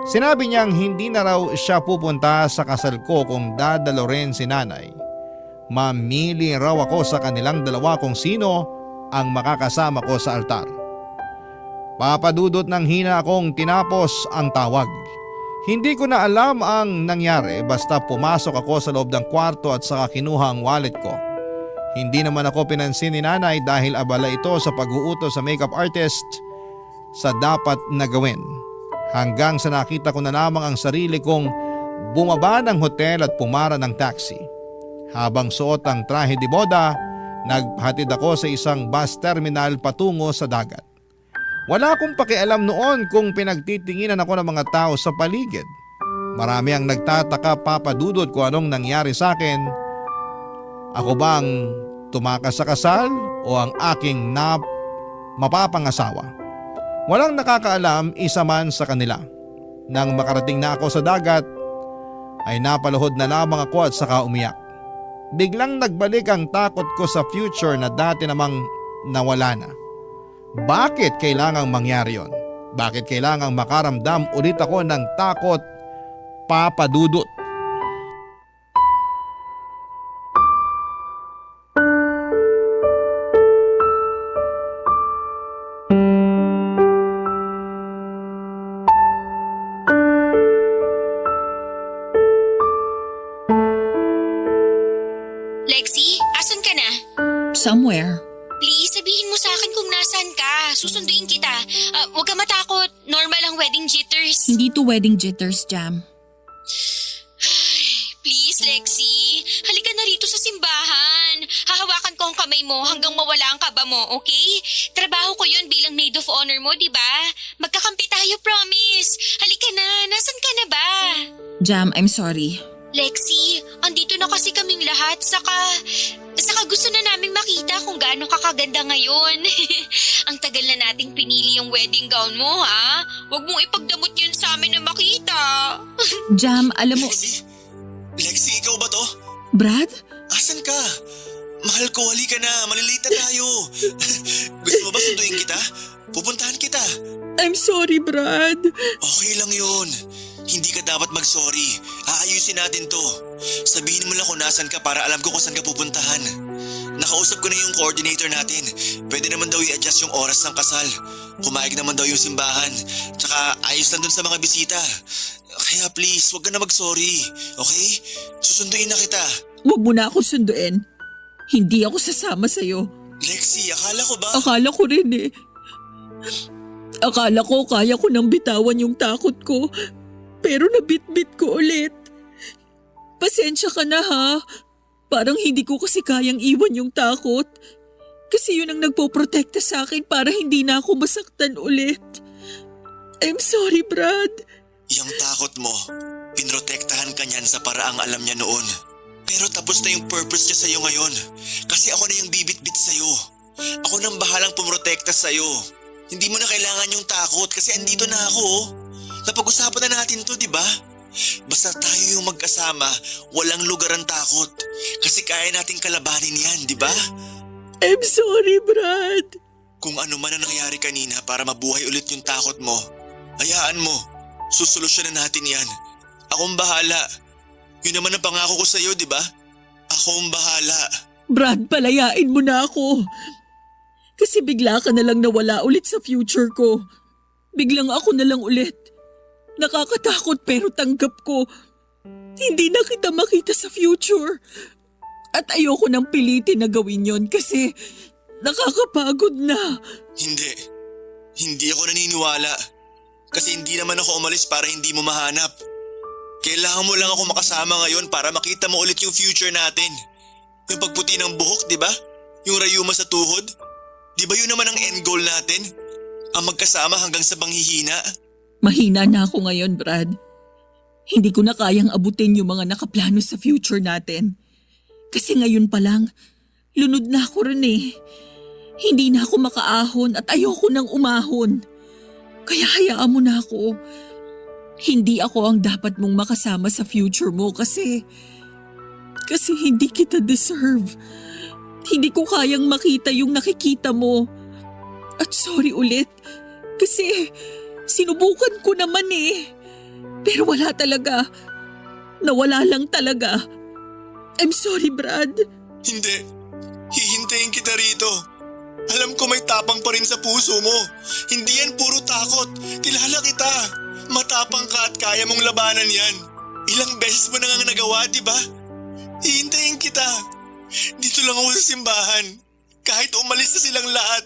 Sinabi niyang hindi na raw siya pupunta sa kasal ko kung dadalo rin si nanay. mamili raw ako sa kanilang dalawa kung sino ang makakasama ko sa altar. Papadudot ng hina akong tinapos ang tawag. Hindi ko na alam ang nangyari basta pumasok ako sa loob ng kwarto at saka kinuha ang wallet ko. Hindi naman ako pinansin ni nanay dahil abala ito sa pag-uutos sa makeup artist sa dapat na gawin. Hanggang sa nakita ko na lamang ang sarili kong bumaba ng hotel at pumara ng taxi. Habang suot ang trahe de boda, naghatid ako sa isang bus terminal patungo sa dagat. Wala akong pakialam noon kung pinagtitinginan ako ng mga tao sa paligid. Marami ang nagtataka, Papa Dudut, kung anong nangyari sa akin. Ako bang tumakas sa kasal o ang aking mapapangasawa? Walang nakakaalam, isa man sa kanila. Nang makarating na ako sa dagat, ay napaluhod na lamang ako at saka umiyak. Biglang nagbalik ang takot ko sa future na dati namang nawala na. Bakit kailangang mangyari yon? Bakit kailangang makaramdam ulit ako ng takot, Papa Dudut? Lexi, asan ka na? Somewhere. Please, sabihin mo sa akin kung nasan ka. Susunduin kita. Huwag ka matakot. Normal ang wedding jitters. Hindi to wedding jitters, Jam. Please, Lexi. Halika na rito sa simbahan. Hahawakan ko ang kamay mo hanggang mawala ang kaba mo, okay? Trabaho ko yun bilang maid of honor mo, di ba? Magkakampi tayo, promise. Halika na. Nasan ka na ba? Jam, I'm sorry. Lexi, andito na kasi kaming lahat. Saka gusto na naming makita kung gaano kakaganda ngayon. Ang tagal na nating pinili yung wedding gown mo, ha? Huwag mong ipagdamot yan sa amin na makita. Jam, alam mo... Lexi, ikaw ba to? Brad? Asan ka? Mahal ko, halika na. Malilate na tayo. Gusto mo ba sunduin kita? Pupuntahan kita. I'm sorry, Brad. Okay lang yun. Hindi ka dapat mag-sorry. Aayusin natin to. Sabihin mo lang kung nasan ka para alam ko kung saan ka pupuntahan. Nakausap ko na yung coordinator natin. Pwede naman daw i-adjust yung oras ng kasal. Pumayag naman daw yung simbahan. Tsaka ayos lang dun sa mga bisita. Kaya please, wag ka na mag-sorry. Okay? Susunduin na kita. Huwag mo na ako sunduin. Hindi ako sasama sa'yo. Lexi, akala ko ba? Akala ko rin eh. Akala ko kaya ko nang bitawan yung takot ko. Pero nabitbit ko ulit. Pasensya ka na ha. Parang hindi ko kasi kayang iwan yung takot. Kasi yun ang nagpoprotekta sa akin para hindi na ako masaktan ulit. I'm sorry, Brad. Yung takot mo, pinrotektahan ka niyan sa paraang alam niya noon. Pero tapos na yung purpose niya sa'yo ngayon. Kasi ako na yung bibit-bit sa'yo. Ako nang bahalang pumrotekta sa'yo. Hindi mo na kailangan yung takot kasi andito na ako. Napag-usapan na natin to, di ba? Basta tayo yung magkasama, walang lugar ang takot. Kasi kaya nating kalabanin yan, di ba? I'm sorry, Brad. Kung ano man ang nangyari kanina para mabuhay ulit yung takot mo, hayaan mo. Susolusyonan natin yan. Akong bahala. Yun naman ang pangako ko sa'yo, di ba? Akong bahala. Brad, palayain mo na ako. Kasi bigla ka na lang nawala ulit sa future ko. Biglang ako na lang ulit. Nakakatakot pero tanggap ko. Hindi na kita makita sa future. At ayoko nang pilitin na gawin yon kasi nakakapagod na. Hindi. Hindi ako naniniwala. Kasi hindi naman ako umalis para hindi mo mahanap. Kailangan mo lang ako makasama ngayon para makita mo ulit yung future natin. Yung pagputi ng buhok, di ba? Yung rayuma sa tuhod. Di ba yun naman ang end goal natin? Ang magkasama hanggang sa panghihina? Mahina na ako ngayon, Brad. Hindi ko na kayang abutin yung mga nakaplano sa future natin. Kasi ngayon pa lang, lunod na ako rin eh. Hindi na ako makaahon at ayoko nang umahon. Kaya hayaan mo na ako. Hindi ako ang dapat mong makasama sa future mo kasi hindi kita deserve. Hindi ko kayang makita yung nakikita mo. At sorry ulit kasi sinubukan ko naman eh. Pero wala talaga. Nawala lang talaga. I'm sorry, Brad. Hindi. Hihintayin kita rito. Alam ko may tapang pa rin sa puso mo. Hindi yan puro takot. Kilala kita. Matapang ka at kaya mong labanan yan. Ilang beses mo na nga nagawa, di ba? Hihintayin kita. Dito lang ako sa simbahan. Kahit umalis na silang lahat.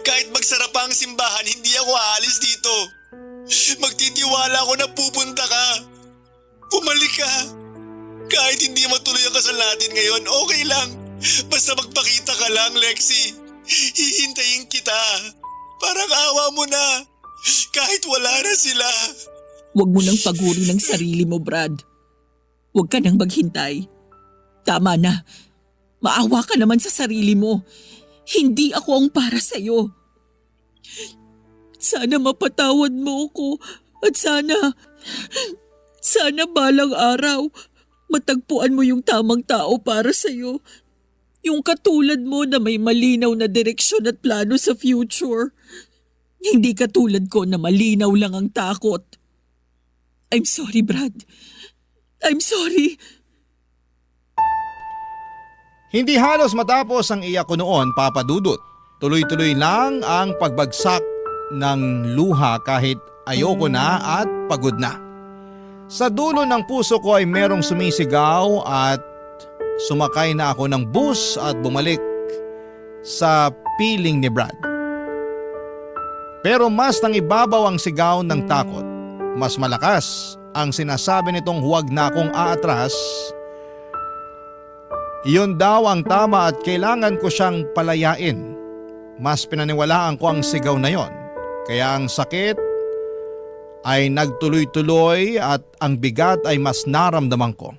Kahit magsara pa ang simbahan, hindi ako aalis dito. Magtitiwala ako na pupunta ka. Pumalik ka. Kahit hindi matuloy ang kasal natin ngayon, okay lang. Basta magpakita ka lang, Lexi. Hihintayin kita. Parang awa mo na. Kahit wala na sila. Huwag mo nang paguri ng sarili mo, Brad. Huwag ka nang maghintay. Tama na. Maawa ka naman sa sarili mo. Hindi ako ang para sa'yo. Sana mapatawad mo ako at sana balang araw matagpuan mo yung tamang tao para sa'yo. Yung katulad mo na may malinaw na direksyon at plano sa future. Hindi katulad ko na malinaw lang ang takot. I'm sorry, Brad. I'm sorry. Hindi halos matapos ang iyak ko noon, Papa Dudut. Tuloy-tuloy lang ang pagbagsak ng luha kahit ayoko na at pagod na. Sa dulo ng puso ko ay merong sumisigaw at sumakay na ako ng bus at bumalik sa piling ni Brad. Pero mas nang ibabaw ang sigaw ng takot. Mas malakas ang sinasabi nitong huwag na akong aatras. Iyon daw ang tama at kailangan ko siyang palayain. Mas pinaniwalaan ko ang sigaw na yon. Kaya ang sakit ay nagtuloy-tuloy at ang bigat ay mas naramdaman ko.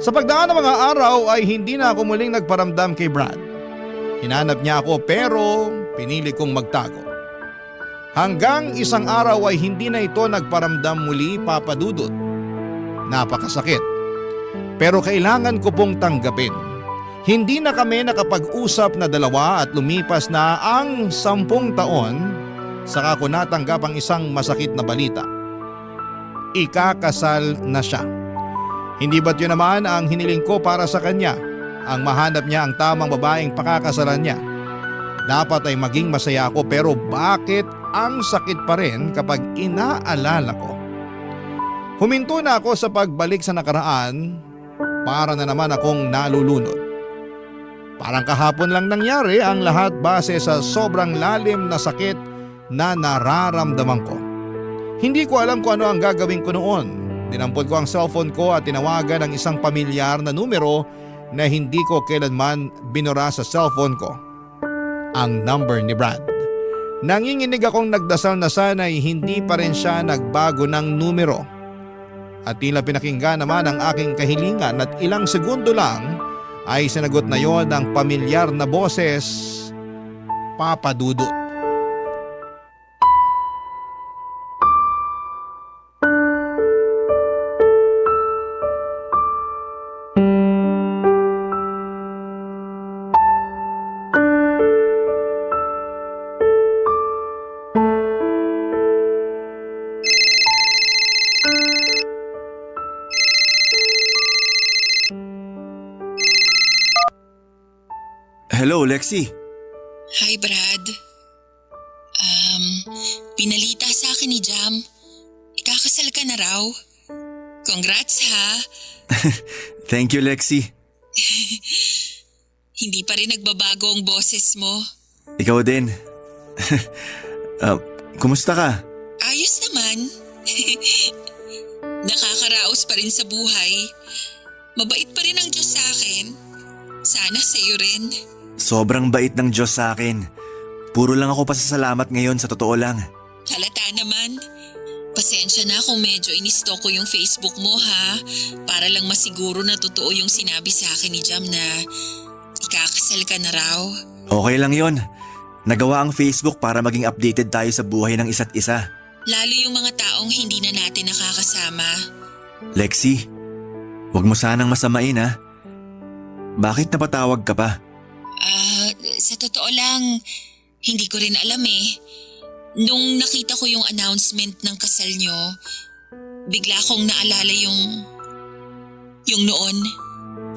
Sa pagdaan ng mga araw ay hindi na ako muling nagparamdam kay Brad. Hinanap niya ako pero pinili kong magtago. Hanggang isang araw ay hindi na ito nagparamdam muli, Papa Dudut. Napakasakit. Pero kailangan ko pong tanggapin. Hindi na kami nakapag-usap na dalawa at lumipas na ang 10 taon saka ko natanggap ang isang masakit na balita. Ikakasal na siya. Hindi ba't yun naman ang hiniling ko para sa kanya? Ang mahanap niya ang tamang babaeng pakakasalan niya. Dapat ay maging masaya ako pero bakit ang sakit pa rin kapag inaalala ko? Huminto na ako sa pagbalik sa nakaraan para na naman akong nalulunod. Parang kahapon lang nangyari ang lahat base sa sobrang lalim na sakit na nararamdaman ko. Hindi ko alam kung ano ang gagawin ko noon. Dinampot ko ang cellphone ko at tinawagan ang isang pamilyar na numero na hindi ko kailanman binura sa cellphone ko. Ang number ni Brad. Nanginginig akong nagdasal na sana'y hindi pa rin siya nagbago ng numero. At tila pinakinggan naman ang aking kahilingan at ilang segundo lang ay sinagot na yon ang pamilyar na boses, Papa Dudut. Hello, Lexi. Hi, Brad. Pinalita sa akin ni Jam. Ikakasal ka na raw. Congrats, ha? Thank you, Lexi. Hindi pa rin nagbabago ang boses mo. Ikaw din. Kumusta ka? Ayos naman. Nakakaraos pa rin sa buhay. Mabait pa rin ang Diyos sa akin. Sana sa'yo rin. Sobrang bait ng Diyos sa akin. Puro lang ako pasasalamat ngayon sa totoo lang. Halata naman. Pasensya na kung medyo inistalk ko yung Facebook mo, ha? Para lang masiguro na totoo yung sinabi sa akin ni Jam na ikakasal ka na raw. Okay lang yon. Nagawa ang Facebook para maging updated tayo sa buhay ng isa't isa. Lalo yung mga taong hindi na natin nakakasama. Lexi, huwag mo sanang masamain, ha? Bakit napatawag ka pa? Sa totoo lang, hindi ko rin alam eh. Nung nakita ko yung announcement ng kasal nyo, bigla kong naalala yung noon.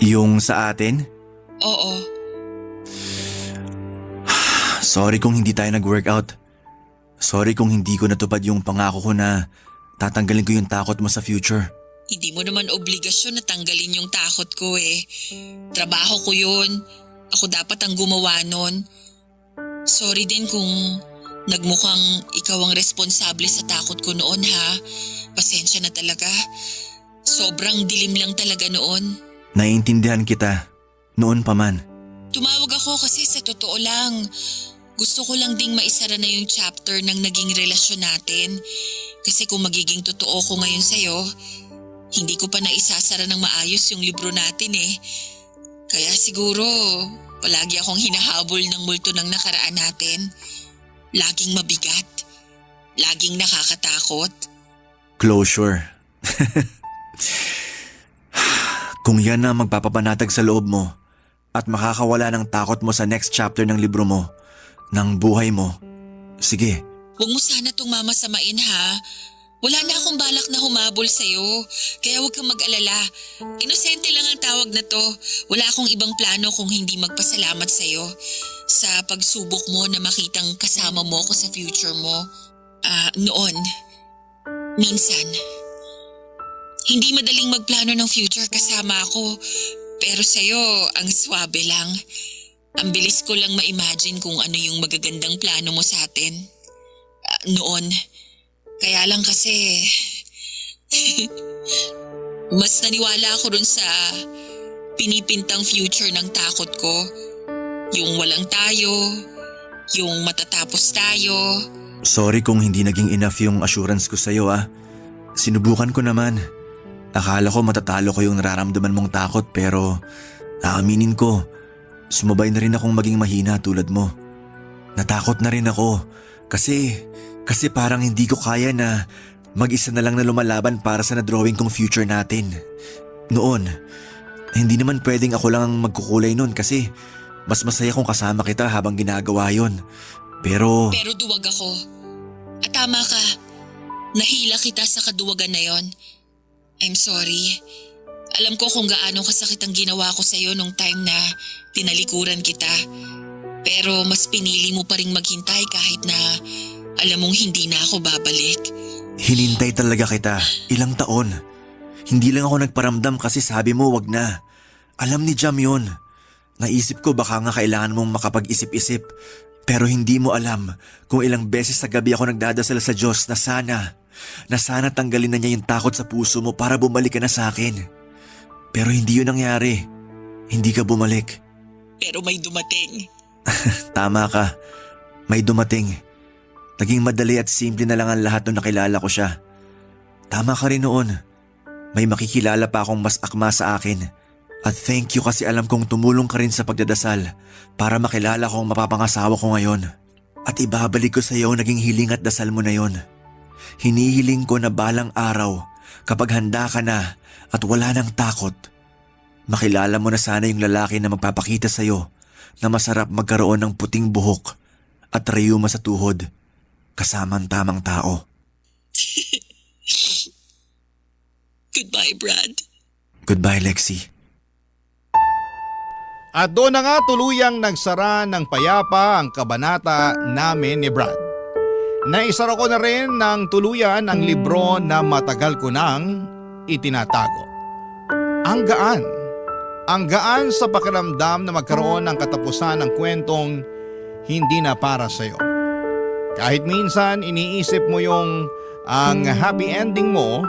Yung sa atin? Oo. Sorry kung hindi tayo nag-workout. Sorry kung hindi ko natupad yung pangako ko na tatanggalin ko yung takot mo sa future. Hindi mo naman obligasyon na tanggalin yung takot ko eh. Trabaho ko yun. Ako dapat ang gumawa nun. Sorry din kung nagmukhang ikaw ang responsable sa takot ko noon ha. Pasensya na talaga. Sobrang dilim lang talaga noon. Naiintindihan kita. Noon pa man. Tumawag ako kasi sa totoo lang. Gusto ko lang ding maisara na yung chapter ng naging relasyon natin. Kasi kung magiging totoo ko ngayon sa'yo, hindi ko pa naisasara ng maayos yung libro natin eh. Kaya siguro, palagi akong hinahabol ng multo ng nakaraan natin. Laging mabigat. Laging nakakatakot. Closure. Kung yan na magpapapanatag sa loob mo at makakawala ng takot mo sa next chapter ng libro mo, ng buhay mo, sige. Huwag mo sana itong mamasamain ha. Wala na akong balak na humabol sa'yo, kaya huwag kang mag-alala. Inosente lang ang tawag na to. Wala akong ibang plano kung hindi magpasalamat sa'yo sa pagsubok mo na makitang kasama mo ko sa future mo. Noon, minsan, hindi madaling magplano ng future kasama ako, pero sa'yo ang swabe lang. Ang bilis ko lang ma-imagine kung ano yung magagandang plano mo sa atin. Noon, kaya lang kasi mas naniwala ako dun sa pinipintang future ng takot ko. Yung walang tayo, yung matatapos tayo. Sorry kung hindi naging enough yung assurance ko sa'yo ah. Sinubukan ko naman. Akala ko matatalo ko yung nararamdaman mong takot pero aaminin ko, sumabay na rin akong maging mahina tulad mo. Natakot na rin ako kasi parang hindi ko kaya na mag-isa na lang na lumalaban para sa na-drawing kong future natin. Noon, hindi naman pwedeng ako lang ang magkukulay noon kasi mas masaya kung kasama kita habang ginagawa yon. Pero duwag ako. At tama ka, nahila kita sa kaduwagan na yon. I'm sorry. Alam ko kung gaano kasakit ang ginawa ko sa'yo nung time na tinalikuran kita. Pero mas pinili mo pa ring maghintay kahit na alam mong hindi na ako babalik. hinintay talaga kita, ilang taon. Hindi lang ako nagparamdam kasi sabi mo wag na. Alam ni Jam yun. Naisip ko baka nga kailangan mong makapag-isip-isip. Pero hindi mo alam kung ilang beses sa gabi ako nagdadasal sa Diyos na sana tanggalin na niya yung takot sa puso mo para bumalik ka na sa akin. Pero hindi yun nangyari. Hindi ka bumalik. Pero may dumating. Tama ka. May dumating. Naging madali at simple na lang ang lahat nung nakilala ko siya. Tama ka rin noon. May makikilala pa akong mas akma sa akin. At thank you kasi alam kong tumulong ka rin sa pagdadasal para makilala ko ang mapapangasawa ko ngayon. At ibabalik ko sa iyo naging hiling at dasal mo na yon. Hinihiling ko na balang araw kapag handa ka na at wala nang takot, makilala mo na sana yung lalaki na magpapakita sa iyo na masarap magkaroon ng puting buhok at rayuma sa tuhod kasama ang tamang tao. Goodbye, Brad. Goodbye, Lexi. At doon na nga tuluyang nagsara ng payapa ang kabanata namin ni Brad. Naisara ko na rin ng tuluyan ang libro na matagal ko nang itinatago. Ang gaan sa pakiramdam na magkaroon ng katapusan ng kwentong hindi na para sa'yo. Kahit minsan iniisip mo ang happy ending mo,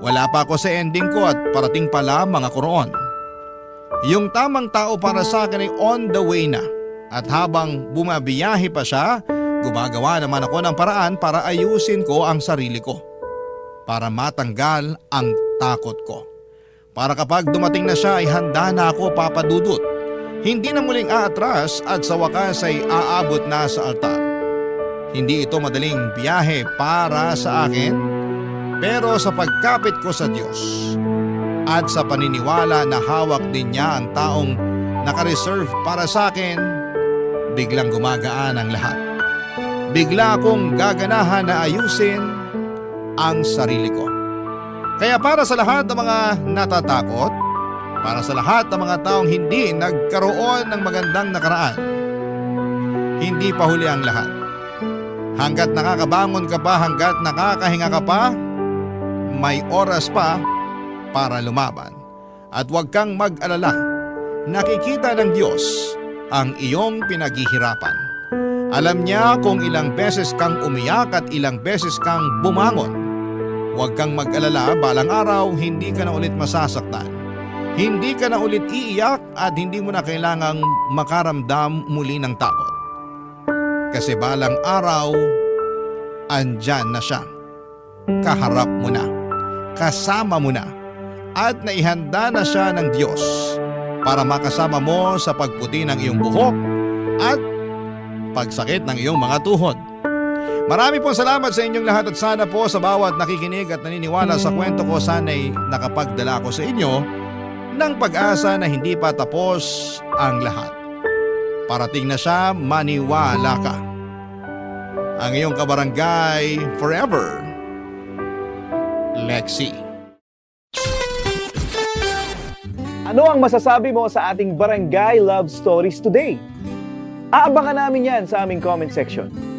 wala pa ako sa ending ko at parating pa lamang ako roon. Yung tamang tao para sa akin ay on the way na at habang bumabiyahe pa siya, gumagawa naman ako ng paraan para ayusin ko ang sarili ko. Para matanggal ang takot ko. Para kapag dumating na siya ay handa na ako papadudot. Hindi na muling aatras at sa wakas ay aabot na sa altar. Hindi ito madaling biyahe para sa akin, pero sa pagkapit ko sa Diyos at sa paniniwala na hawak din niya ang taong nakareserve para sa akin, biglang gumagaan ang lahat. Bigla akong gaganahan na ayusin ang sarili ko. Kaya para sa lahat ng mga natatakot, para sa lahat ng mga taong hindi nagkaroon ng magandang nakaraan. Hindi pa huli ang lahat. Hanggat nakakabangon ka pa, hanggat nakakahinga ka pa, may oras pa para lumaban. At huwag kang mag-alala. Nakikita ng Diyos ang iyong pinaghihirapan. Alam niya kung ilang beses kang umiyak at ilang beses kang bumangon. Huwag kang mag-alala, balang araw hindi ka na ulit masasaktan. Hindi ka na ulit iiyak at hindi mo na kailangang makaramdam muli ng takot. Kasi balang araw, andyan na siya. Kaharap mo na, kasama mo na, at naihanda na siya ng Diyos para makasama mo sa pagputi ng iyong buhok at pagsakit ng iyong mga tuhod. Marami pong salamat sa inyong lahat at sana po sa bawat nakikinig at naniniwala sa kwento ko, sana'y nakapagdala ko sa inyo ng pag-asa na hindi pa tapos ang lahat. Parating na siya, maniwala ka. Ang iyong kabarangay forever, Lexi. Ano ang masasabi mo sa ating Barangay Love Stories today? Aabangan namin yan sa aming comment section.